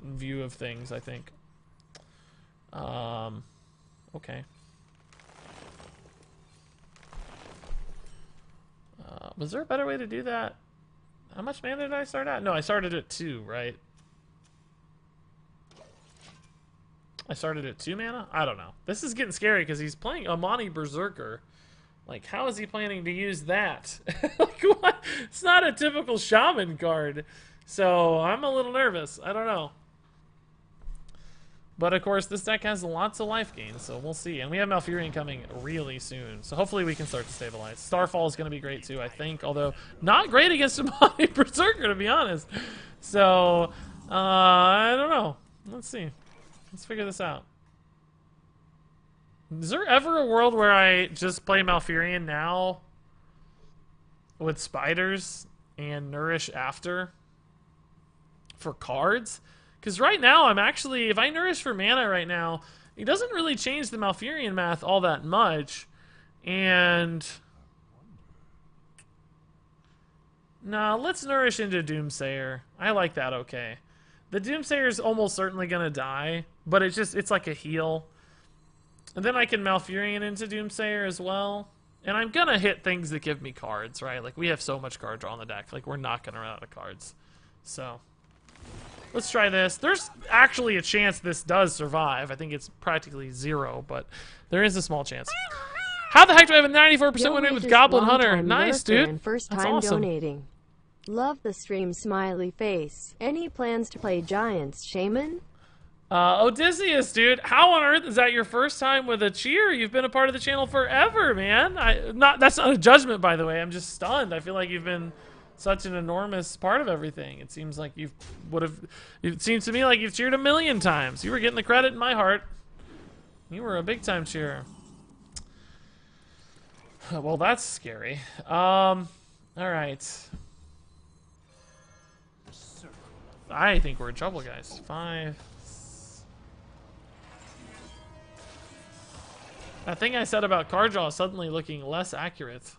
view of things, I think. Okay. Was there a better way to do that? How much mana did I start at? No, I started at 2, right? I started at 2 mana? I don't know. This is getting scary because he's playing Amani Berserker. Like, how is he planning to use that? Like, what? It's not a typical shaman card. So, I'm a little nervous. I don't know. But, of course, this deck has lots of life gain, so we'll see. And we have Malfurion coming really soon, so hopefully we can start to stabilize. Starfall is going to be great, too, I think, although not great against Amani Berserker, to be honest. So, I don't know. Let's see. Let's figure this out. Is there ever a world where I just play Malfurion now with spiders and nourish after for cards? Because right now, I'm actually, if I nourish for mana right now, it doesn't really change the Malfurion math all that much. And no, let's nourish into Doomsayer. I like that, okay. The Doomsayer is almost certainly going to die, but it's like a heal. And then I can Malfurion into Doomsayer as well. And I'm going to hit things that give me cards, right? Like, we have so much card draw on the deck. Like, we're not going to run out of cards. So let's try this. There's actually a chance this does survive. I think it's practically 0, but there is a small chance. How the heck do I have a 94% win rate with Goblin Hunter? Nice, dude. First That's time awesome. donating. Love the stream, smiley face. Any plans to play Giants, Shaman? Odysseus, dude, how on earth is that your first time with a cheer? You've been a part of the channel forever, man. That's not a judgment, by the way. I'm just stunned. I feel like you've been such an enormous part of everything. It seems like it seems to me like you've cheered 1,000,000 times. You were getting the credit in my heart. You were a big time cheerer. Well, that's scary. All right. I think we're in trouble, guys. 5. That thing I said about card draw suddenly looking less accurate.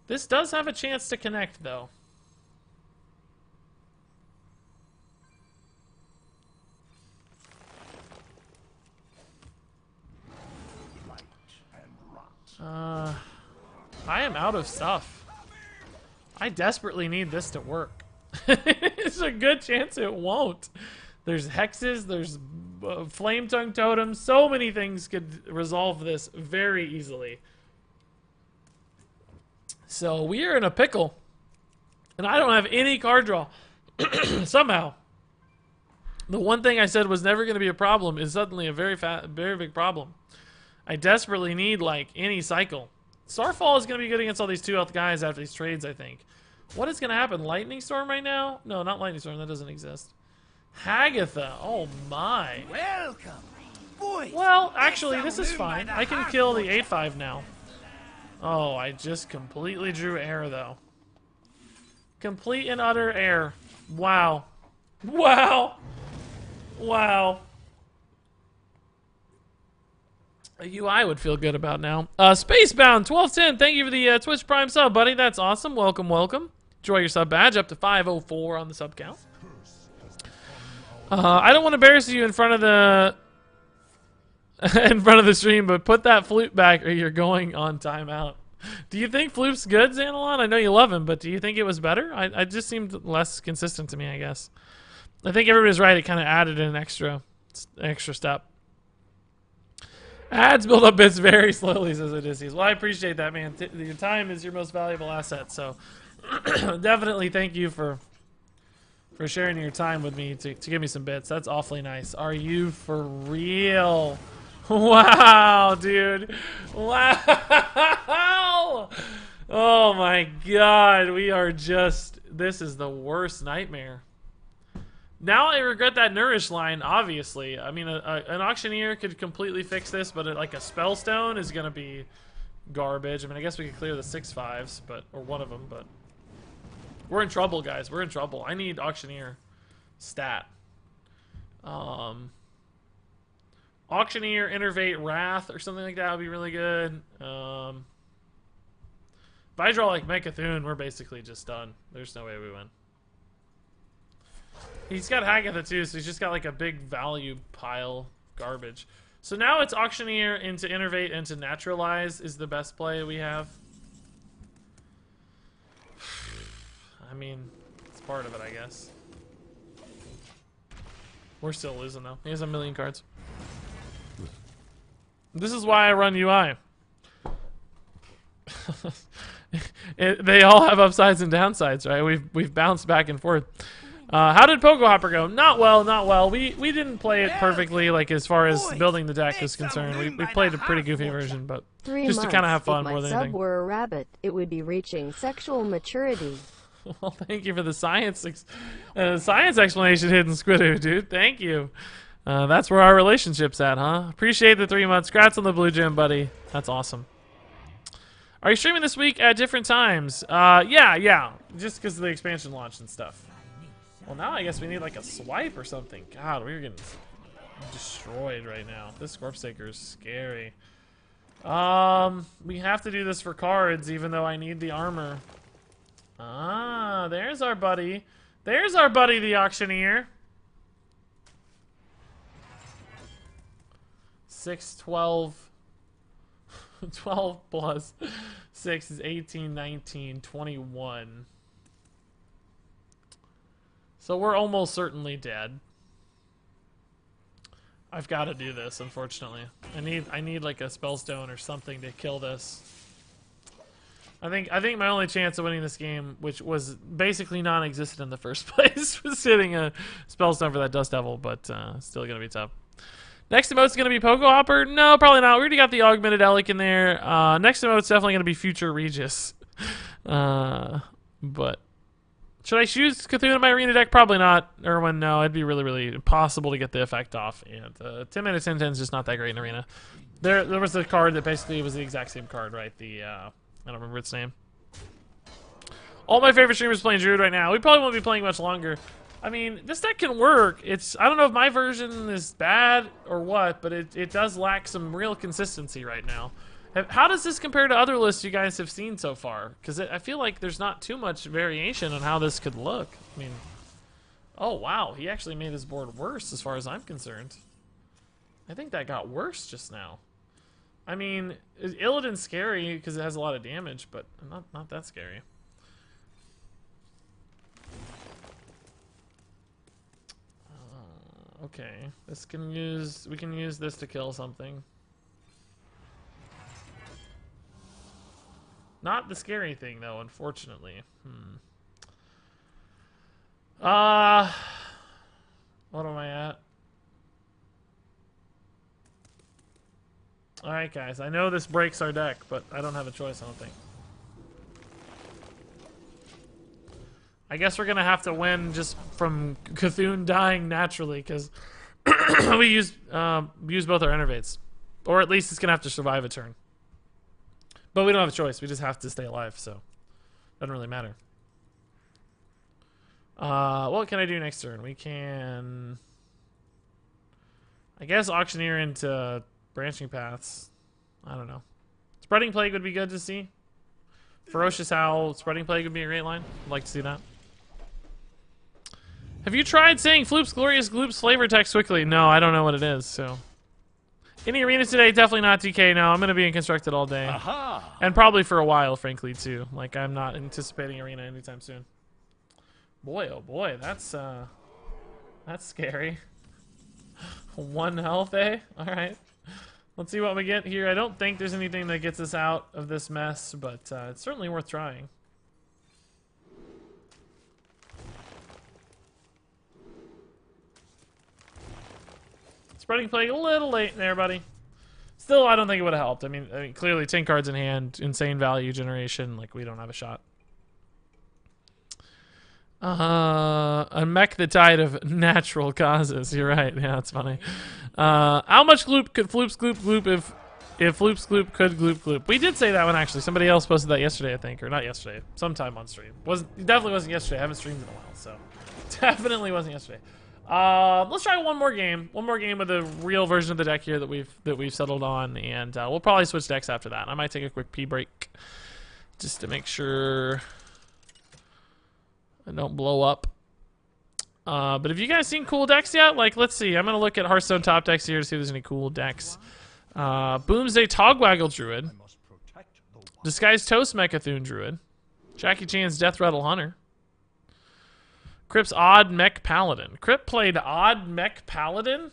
This does have a chance to connect, though. I am out of stuff. I desperately need this to work. It's a good chance it won't. There's hexes, there's flame tongue totems. So many things could resolve this very easily. So we are in a pickle. And I don't have any card draw. Somehow. The one thing I said was never going to be a problem is suddenly a very big problem. I desperately need, like, any cycle. Starfall is going to be good against all these 2-health guys after these trades, I think. What is going to happen? Lightning Storm right now? No, not Lightning Storm. That doesn't exist. Hagatha. Oh, my. Welcome. Boy, Well, actually, this is fine. I can kill the 8/5 now. Oh, I just completely drew air, though. Complete and utter air. Wow. Wow. Wow. A UI would feel good about now. Spacebound 1210, thank you for the Twitch Prime sub, buddy. That's awesome. Welcome, welcome. Enjoy your sub badge up to 504 on the sub count. I don't want to embarrass you in front of the stream, but put that flute back or you're going on timeout. Do you think Floop's good, Xanalon? I know you love him, but do you think it was better? I just seemed less consistent to me, I guess. I think everybody's right. It kind of added an extra step. Ads build up bits very slowly, says Odysseus. Well, I appreciate that, man. Your time is your most valuable asset, so definitely thank you for sharing your time with me to give me some bits. That's awfully nice. Are you for real? Wow, dude. Wow. Oh, my God. We are just... This is the worst nightmare. Now I regret that Nourish line, obviously. I mean, an Auctioneer could completely fix this, but like a Spellstone is going to be garbage. I mean, I guess we could clear the 6/5s, or one of them, but... We're in trouble, guys. We're in trouble. I need Auctioneer stat. Auctioneer, Innervate, Wrath, or something like that would be really good. If I draw like Mecha'thun, we're basically just done. There's no way we win. He's got Hagatha too, so he's just got like a big value pile garbage. So now it's Auctioneer into Innervate into Naturalize is the best play we have. I mean, it's part of it, I guess. We're still losing though. He has 1,000,000 cards. This is why I run UI. They all have upsides and downsides, right? We've bounced back and forth. How did Pogo Hopper go? Not well, not well. We didn't play it perfectly, like as far as building the deck is concerned. We played a pretty goofy version, but just to kind of have fun more than anything. If my sub were a rabbit, it would be reaching sexual maturity. Well, thank you for the science explanation, Hidden Squidoo, dude. Thank you. That's where our relationship's at, huh? Appreciate the 3 months. Congrats on the blue gem, buddy. That's awesome. Are you streaming this week at different times? Yeah. Just because of the expansion launch and stuff. Well, now I guess we need like a swipe or something. God, we're getting destroyed right now. This Corpse Taker is scary. We have to do this for cards, even though I need the armor. Ah, there's our buddy. There's our buddy, the Auctioneer. 6, 12. 12 plus 6 is 18, 19, 21. So we're almost certainly dead. I've got to do this, unfortunately. I need like a Spellstone or something to kill this. I think my only chance of winning this game, which was basically non-existent in the first place, was hitting a Spellstone for that Dust Devil, but still gonna be tough. Next emote's gonna be Pogo Hopper. No, probably not. We already got the Augmented Elic in there. Next emote's definitely gonna be Future Regis. But should I choose Cthulhu in my arena deck? Probably not. Erwin, no. It'd be really, really impossible to get the effect off. And 10 minutes 10 is just not that great in arena. There was a card that basically was the exact same card, right? The I don't remember its name. All my favorite streamers playing Druid right now. We probably won't be playing much longer. I mean, this deck can work. I don't know if my version is bad or what, but it does lack some real consistency right now. How does this compare to other lists you guys have seen so far? Because I feel like there's not too much variation on how this could look. I mean, oh wow, he actually made his board worse as far as I'm concerned. I think that got worse just now. I mean, Illidan's scary because it has a lot of damage, but not that scary. Okay, we can use this to kill something. Not the scary thing though, unfortunately. What am I at? Alright guys, I know this breaks our deck, but I don't have a choice, I don't think. I guess we're gonna have to win just from Cthulhu dying naturally, because we use both our innervates. Or at least it's gonna have to survive a turn. But we don't have a choice, we just have to stay alive, so doesn't really matter. What can I do next turn? We can, I guess, Auctioneer into Branching Paths. I don't know. Spreading Plague would be good to see. Ferocious Howl, Spreading Plague would be a great line. I'd like to see that. Have you tried saying Floop's Glorious Gloop's flavor text quickly? No, I don't know what it is, so. Any arena today? Definitely not DK, no. I'm going to be in Constructed all day. Aha! And probably for a while, frankly, too. Like, I'm not anticipating arena anytime soon. Boy, oh boy, that's scary. 1 health, eh? Alright. Let's see what we get here. I don't think there's anything that gets us out of this mess, but it's certainly worth trying. Spreading Plague a little late there, buddy. Still, I don't think it would have helped. I mean, clearly 10 cards in hand, insane value generation, like we don't have a shot. A mech the tide of natural causes. You're right. Yeah, that's funny. How much gloop could Floop's gloop gloop if Floop's gloop could gloop gloop? We did say that one actually. Somebody else posted that yesterday, I think, or not yesterday. Sometime on stream. Definitely wasn't yesterday. I haven't streamed in a while, so definitely wasn't yesterday. Let's try one more game. One more game with a real version of the deck here that we've settled on, and we'll probably switch decks after that. I might take a quick pee break just to make sure I don't blow up. But have you guys seen cool decks yet? Like, let's see. I'm gonna look at Hearthstone top decks here to see if there's any cool decks. Boomsday Togwaggle Druid, Disguised Toast Mecha'thun Druid, Jackie Chan's Death Rattle Hunter, Crip's Odd Mech Paladin. Crip played Odd Mech Paladin?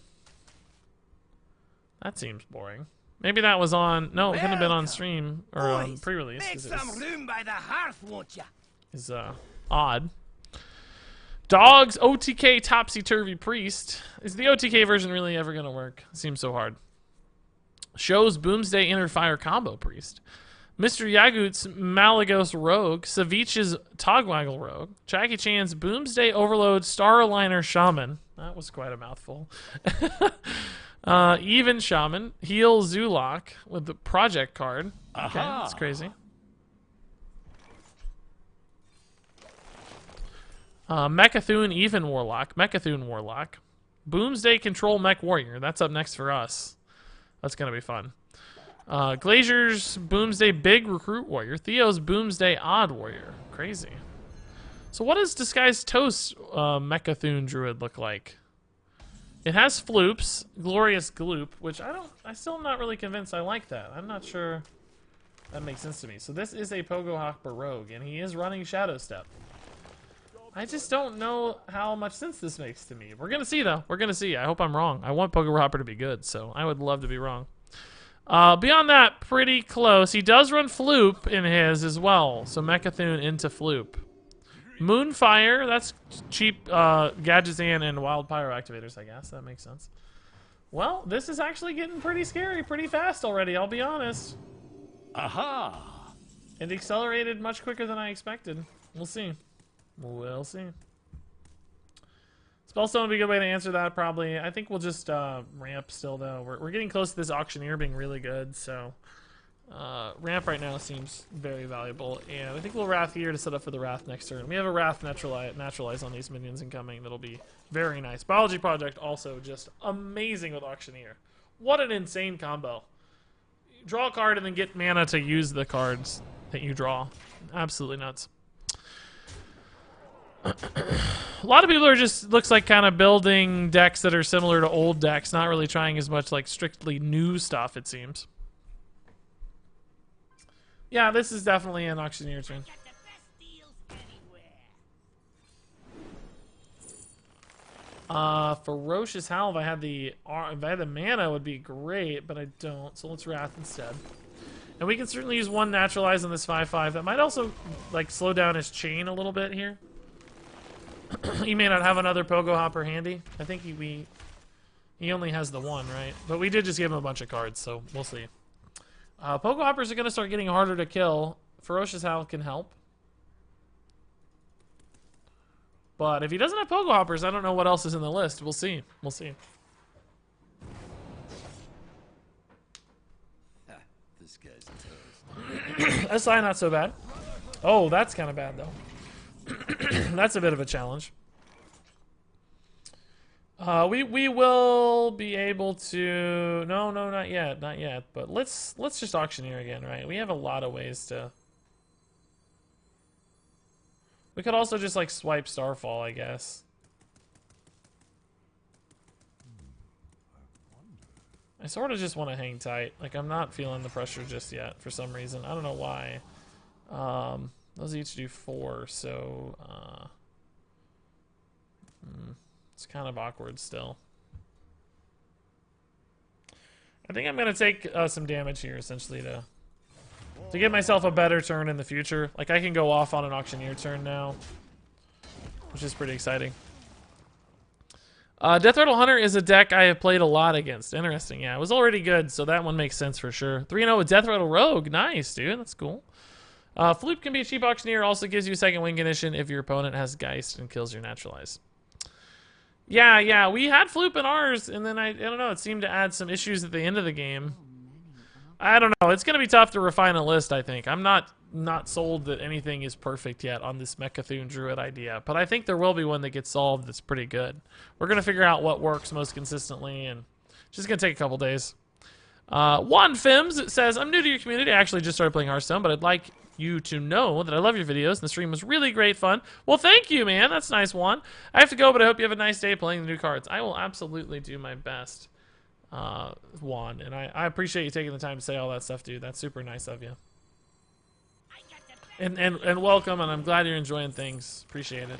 That seems boring. Maybe that was on... No, it couldn't have been on stream or on pre-release. Make some room by the hearth, won't ya? Is odd. Dogs OTK Topsy-Turvy Priest. Is the OTK version really ever going to work? It seems so hard. Shows Boomsday Inner Fire Combo Priest. Mr. Yagut's Malagos Rogue, Savitch's Togwaggle Rogue, Jackie Chan's Boomsday Overload Starliner Shaman. That was quite a mouthful. Even Shaman, Heal Zulok with the Project card. Okay, that's crazy. Mecha'thun Even Warlock, Mecha'thun Warlock, Boomsday Control Mech Warrior. That's up next for us. That's gonna be fun. Glazier's Boomsday Big Recruit Warrior. Theo's Boomsday Odd Warrior. Crazy. So what does Disguised Toast Mecha'thun Druid look like? It has Floops, Glorious Gloop, which I still am not really convinced I like that. I'm not sure that makes sense to me. So this is a Pogo Hopper Rogue, and he is running Shadow Step. I just don't know how much sense this makes to me. We're gonna see though. We're gonna see. I hope I'm wrong. I want Pogo Hopper to be good, so I would love to be wrong. Beyond that, pretty close. He does run Floop in his as well. So Mecha'thun into Floop. Moonfire, that's cheap Gadgetzan and Wild Pyro activators, I guess. That makes sense. Well, this is actually getting pretty scary pretty fast already, I'll be honest. Aha! It accelerated much quicker than I expected. We'll see. We'll see. Spellstone would be a good way to answer that, probably. I think we'll just ramp still, though. We're getting close to this Auctioneer being really good, so... ramp right now seems very valuable, and I think we'll Wrath here to set up for the Wrath next turn. We have a Wrath naturalize on these minions incoming that'll be very nice. Biology Project also just amazing with Auctioneer. What an insane combo. Draw a card and then get mana to use the cards that you draw. Absolutely nuts. A lot of people are just, looks like, kind of building decks that are similar to old decks, not really trying as much like strictly new stuff, it seems. Yeah, this is definitely an Auctioneer turn. Get the best deals anywhere. Ferocious Howl, if I had the mana, would be great, but I don't, so let's Wrath instead. And we can certainly use one Naturalize on this 5/5. That might also like slow down his chain a little bit here. He may not have another Pogo Hopper handy. I think he only has the one, right? But we did just give him a bunch of cards, so we'll see. Pogo Hoppers are going to start getting harder to kill. Ferocious Howl can help. But if he doesn't have Pogo Hoppers, I don't know what else is in the list. We'll see. We'll see. This guy's toast. SI not so bad. Oh, that's kind of bad, though. That's a bit of a challenge. We will be able to... No, not yet. Not yet. But let's just Auctioneer again, right? We have a lot of ways to... We could also just, like, swipe Starfall, I guess. I sort of just want to hang tight. Like, I'm not feeling the pressure just yet for some reason. I don't know why. Those each do 4, so... It's kind of awkward still. I think I'm going to take some damage here, essentially, to give myself a better turn in the future. Like, I can go off on an Auctioneer turn now, which is pretty exciting. Death Rattle Hunter is a deck I have played a lot against. Interesting, yeah. It was already good, so that one makes sense for sure. 3-0 with Death Rattle Rogue. Nice, dude. That's cool. Floop can be a cheap Auctioneer. Also gives you a second win condition if your opponent has Geist and kills your Naturalize. Yeah, we had Floop in ours, and then I don't know, it seemed to add some issues at the end of the game. I don't know, it's going to be tough to refine a list, I think. I'm not sold that anything is perfect yet on this Mecha'thun Druid idea, but I think there will be one that gets solved that's pretty good. We're going to figure out what works most consistently, and it's just going to take a couple days. Juan Fims says, I'm new to your community. I actually just started playing Hearthstone, but I'd like you to know that I love your videos and the stream was really great fun. Well, thank you, man. That's nice, Juan. I have to go, but I hope you have a nice day playing the new cards. I will absolutely do my best, Juan, and I appreciate you taking the time to say all that stuff, dude. That's super nice of you. And welcome, and I'm glad you're enjoying things. Appreciate it.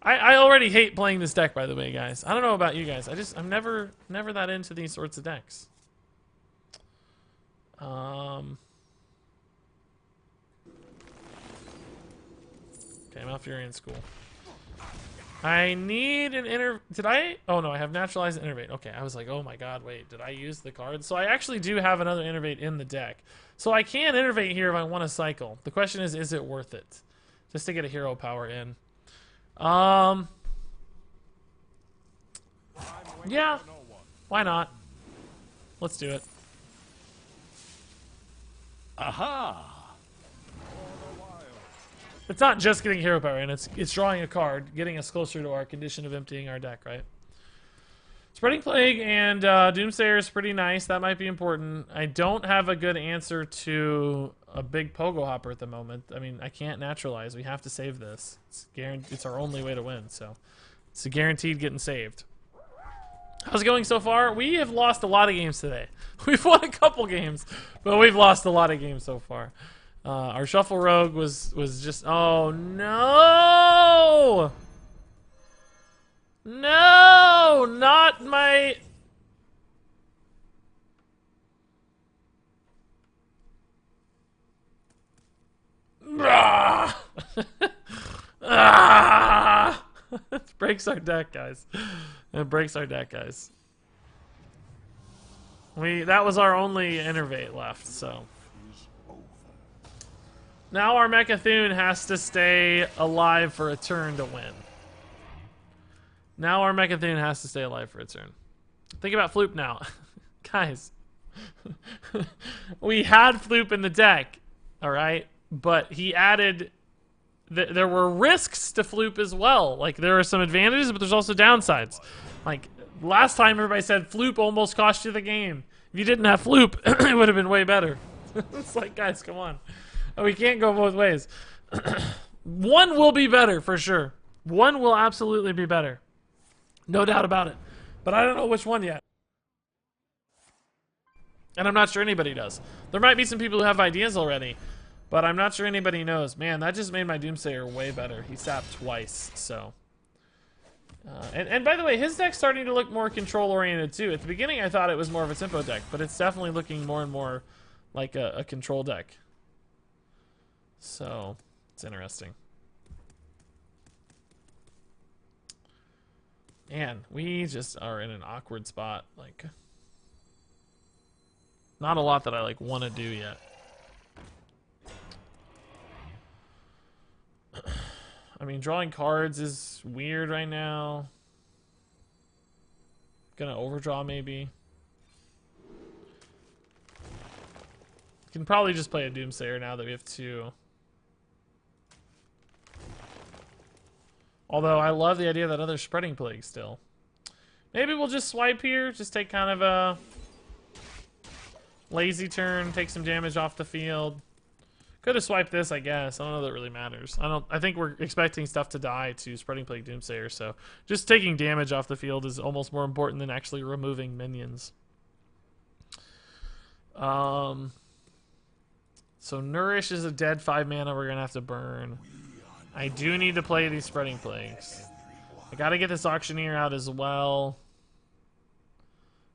I already hate playing this deck, by the way, guys. I don't know about you guys. I'm never that into these sorts of decks. Okay, I'm Malfurion school. I need an Oh no, I have Naturalize and Innervate. Okay, I was like, oh my god, wait, did I use the card? So I actually do have another Innervate in the deck. So I can Innervate here if I want to cycle. The question is it worth it? Just to get a hero power in. Yeah, why not? Let's do it. Aha! It's not just getting hero power in, it's drawing a card, getting us closer to our condition of emptying our deck, right? Spreading Plague and Doomsayer is pretty nice. That might be important. I don't have a good answer to a big Pogo Hopper at the moment. I mean, I can't Naturalize. We have to save this. It's our only way to win, so it's a guaranteed getting saved. How's it going so far? We have lost a lot of games today. We've won a couple games, but we've lost a lot of games so far. Our Shuffle Rogue was just... Oh, no! No! Not my... breaks our deck, guys. It breaks our deck, guys. That was our only innervate left, so. Now our Mecha'thun has to stay alive for a turn to win. Now our Mecha'thun has to stay alive for a turn. Think about Floop now. Guys. We had Floop in the deck, alright? But he added... there were risks to Floop as well. Like, there are some advantages, but there's also downsides. Like, last time everybody said Floop almost cost you the game. If you didn't have Floop, it would have been way better. It's like, guys, come on. We can't go both ways. One will be better, for sure. One will absolutely be better. No doubt about it. But I don't know which one yet. And I'm not sure anybody does. There might be some people who have ideas already, but I'm not sure anybody knows. Man, that just made my Doomsayer way better. He sapped twice, so... and by the way, his deck's starting to look more control-oriented, too. At the beginning, I thought it was more of a tempo deck, but it's definitely looking more and more like a control deck. So, it's interesting. Man, we just are in an awkward spot. Like, not a lot that I, like, want to do yet. I mean, drawing cards is weird right now. Gonna overdraw, maybe. Can probably just play a Doomsayer now that we have two. Although, I love the idea of that other Spreading Plague still. Maybe we'll just swipe here. Just take kind of a lazy turn. Take some damage off the field. Could have swiped this, I guess. I don't know that it really matters. I think we're expecting stuff to die to Spreading Plague Doomsayer, so just taking damage off the field is almost more important than actually removing minions. So Nourish is a dead 5 mana we're gonna have to burn. I do need to play these Spreading Plagues. I gotta get this Auctioneer out as well.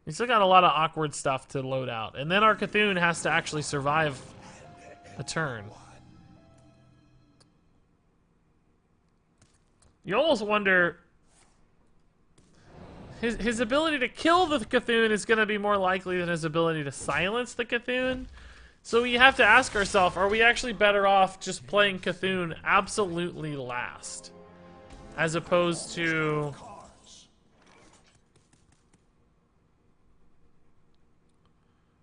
We still got a lot of awkward stuff to load out. And then our Cthulhu has to actually survive a turn. You almost wonder... His ability to kill the Cthulhu is going to be more likely than his ability to silence the Cthulhu. So we have to ask ourselves, are we actually better off just playing Cthulhu absolutely last? As opposed to...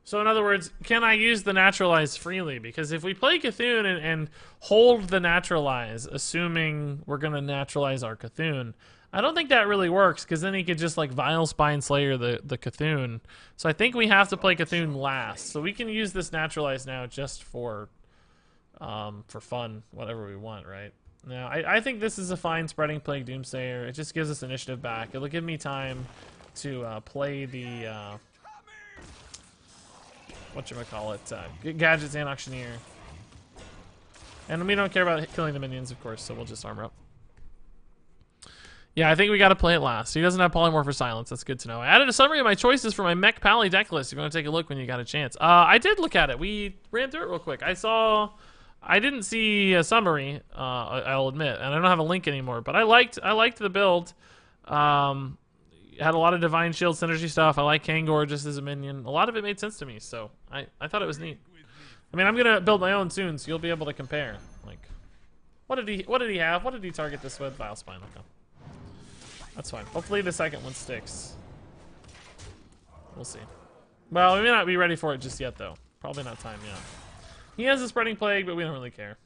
So in other words, can I use the Naturalize freely? Because if we play Cthulhu and hold the Naturalize, assuming we're going to Naturalize our Cthulhu, I don't think that really works, because then he could just like Vile Spine Slayer the Cthulhu. So I think we have to play Cthulhu last. So we can use this Naturalize now just for fun, whatever we want, right? Now, I think this is a fine Spreading Plague Doomsayer. It just gives us initiative back. It'll give me time to play the... whatchamacallit, gadgets and Auctioneer. And we don't care about killing the minions, of course, so we'll just armor up. Yeah, I think we gotta play it last. He doesn't have Polymorph for Silence, that's good to know. I added a summary of my choices for my Mech Pally deck list if you want to take a look when you got a chance. I did look at it. We ran through it real quick. I didn't see a summary, I'll admit, and I don't have a link anymore, but I liked the build. Had a lot of Divine Shield synergy stuff. I like Kangor just as a minion. A lot of it made sense to me, so I thought it was neat. I mean, I'm gonna build my own soon, so you'll be able to compare. Like, what did he have? What did he target this with? Vile Spine. Okay, that's fine. Hopefully the second one sticks. We'll see. Well, we may not be ready for it just yet, though. Probably not time yet. He has a Spreading Plague, but we don't really care.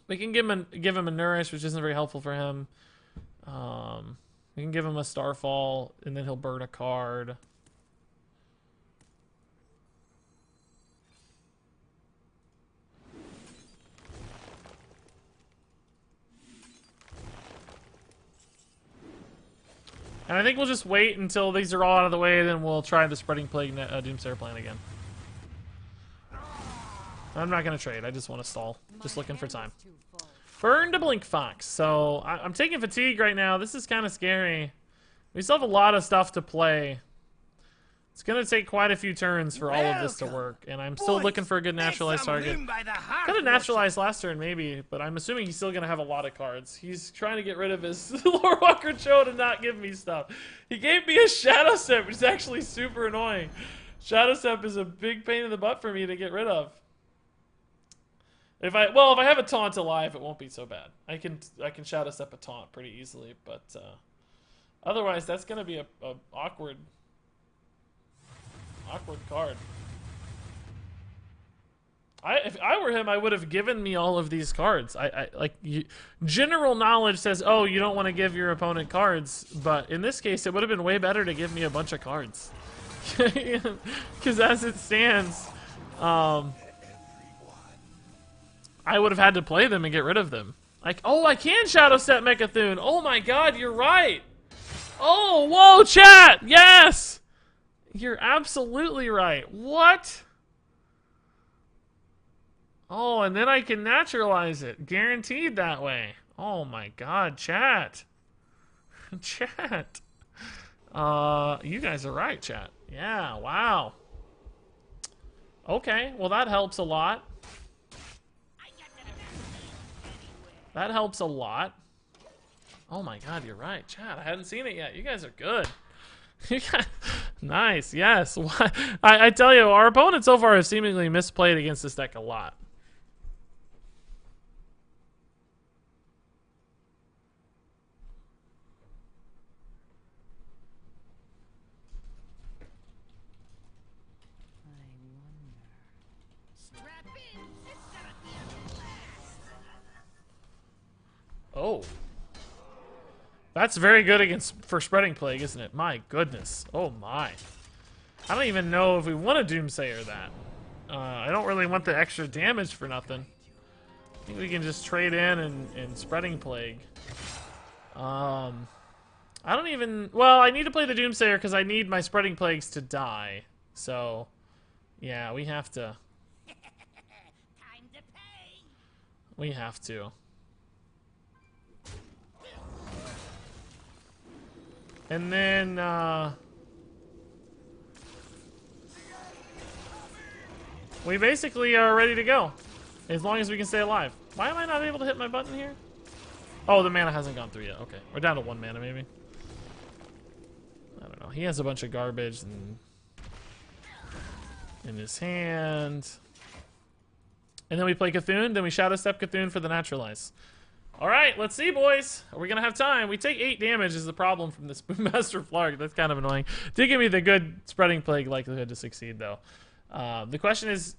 We can give him a Nourish, which isn't very helpful for him. We can give him a Starfall, and then he'll burn a card. And I think we'll just wait until these are all out of the way, then we'll try the Spreading Plague Doomsayer plan again. I'm not going to trade. I just want to stall. Just looking for time. Burn to Blink Fox. So I'm taking Fatigue right now. This is kind of scary. We still have a lot of stuff to play. It's gonna take quite a few turns for all of this to work, and I'm still looking for a good naturalized target. Could have naturalized last turn, maybe, but I'm assuming he's still gonna have a lot of cards. He's trying to get rid of his Lorewalker Cho to not give me stuff. He gave me a Shadow Step, which is actually super annoying. Shadow Step is a big pain in the butt for me to get rid of. If I have a taunt alive, it won't be so bad. I can Shadow Step a taunt pretty easily, but otherwise that's gonna be a awkward card. If I were him, I would have given me all of these cards. General knowledge says, oh, you don't want to give your opponent cards, but in this case, it would have been way better to give me a bunch of cards. Because as it stands, I would have had to play them and get rid of them. Like, oh, I can Shadow Step Mecha'thun. Oh my God, you're right. Oh, whoa, chat, yes. You're absolutely right. What? Oh, and then I can naturalize it. Guaranteed that way. Oh my God, chat. Chat. You guys are right, chat. Yeah, wow. Okay, well that helps a lot. That helps a lot. Oh my God, you're right, chat. I hadn't seen it yet. You guys are good. Nice, yes. I tell you, our opponents so far have seemingly misplayed against this deck a lot. Oh. That's very good for Spreading Plague, isn't it? My goodness. Oh my. I don't even know if we want to Doomsayer that. I don't really want the extra damage for nothing. I think we can just trade in and Spreading Plague. I don't even... Well, I need to play the Doomsayer because I need my Spreading Plagues to die. So, yeah, we have to. Time to pay. We have to. And then, we basically are ready to go. As long as we can stay alive. Why am I not able to hit my button here? Oh, the mana hasn't gone through yet. Okay. We're down to 1 mana, maybe. I don't know. He has a bunch of garbage in his hand. And then we play Cthulhu, then we Shadow Step Cthulhu for the Naturalize. Alright, let's see, boys. Are we gonna have time? We take 8 damage is the problem from this Boommaster Flark. That's kind of annoying. Did give me the good Spreading Plague likelihood to succeed, though. The question is,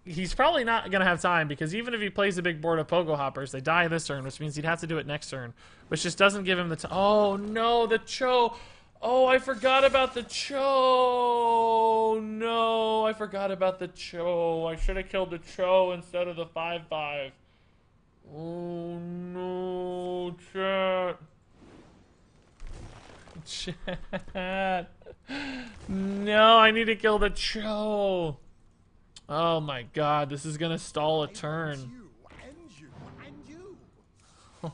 he's probably not gonna have time, because even if he plays a big board of Pogo Hoppers, they die this turn, which means he'd have to do it next turn, which just doesn't give him the time. Oh, no, the Cho. Oh, I forgot about the Cho. No, I forgot about the Cho. I should have killed the Cho instead of the 5/5. Oh no, chat. Chat. No, I need to kill the Cho. Oh my God, this is gonna stall a turn.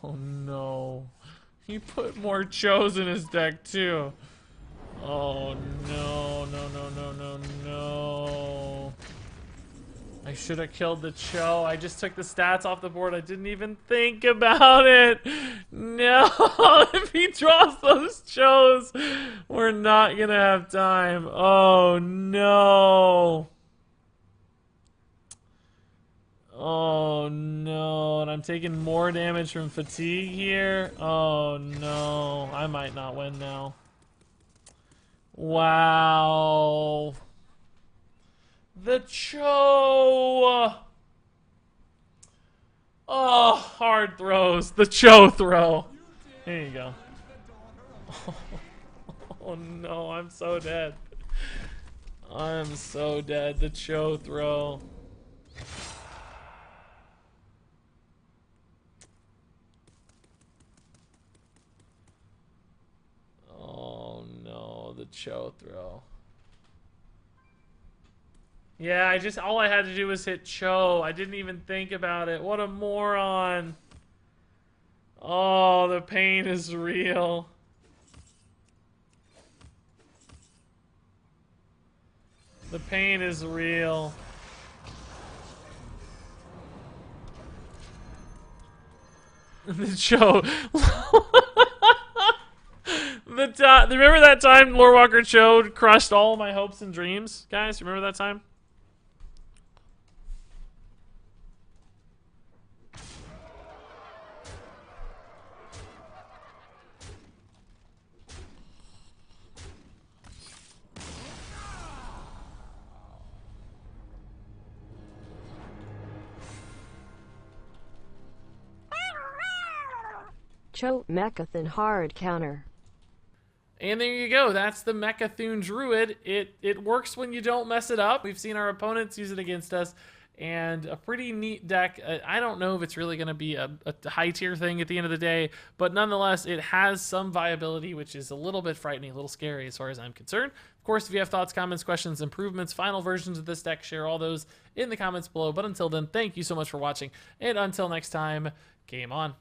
Oh no. He put more Chos in his deck too. Oh no, no, no, no, no, no. I should have killed the Cho. I just took the stats off the board. I didn't even think about it. No, if he draws those Chos, we're not gonna have time. Oh no. Oh no, and I'm taking more damage from fatigue here. Oh no, I might not win now. Wow. The Cho! Oh, hard throws. The Cho throw. Here you go. Oh no, I'm so dead. I'm so dead. The Cho throw. Oh no, the Cho throw. Yeah, all I had to do was hit Cho. I didn't even think about it. What a moron. Oh, the pain is real. The pain is real. The show. Remember that time Lorewalker Cho crushed all my hopes and dreams? Guys, remember that time? Cho Mecha'thun hard counter. And there you go. That's the Mecha'thun Druid. It works when you don't mess it up. We've seen our opponents use it against us, and a pretty neat deck. I don't know if it's really going to be a high tier thing at the end of the day, but nonetheless, it has some viability, which is a little bit frightening, a little scary as far as I'm concerned. Of course, if you have thoughts, comments, questions, improvements, final versions of this deck, share all those in the comments below. But until then, thank you so much for watching, and until next time, game on.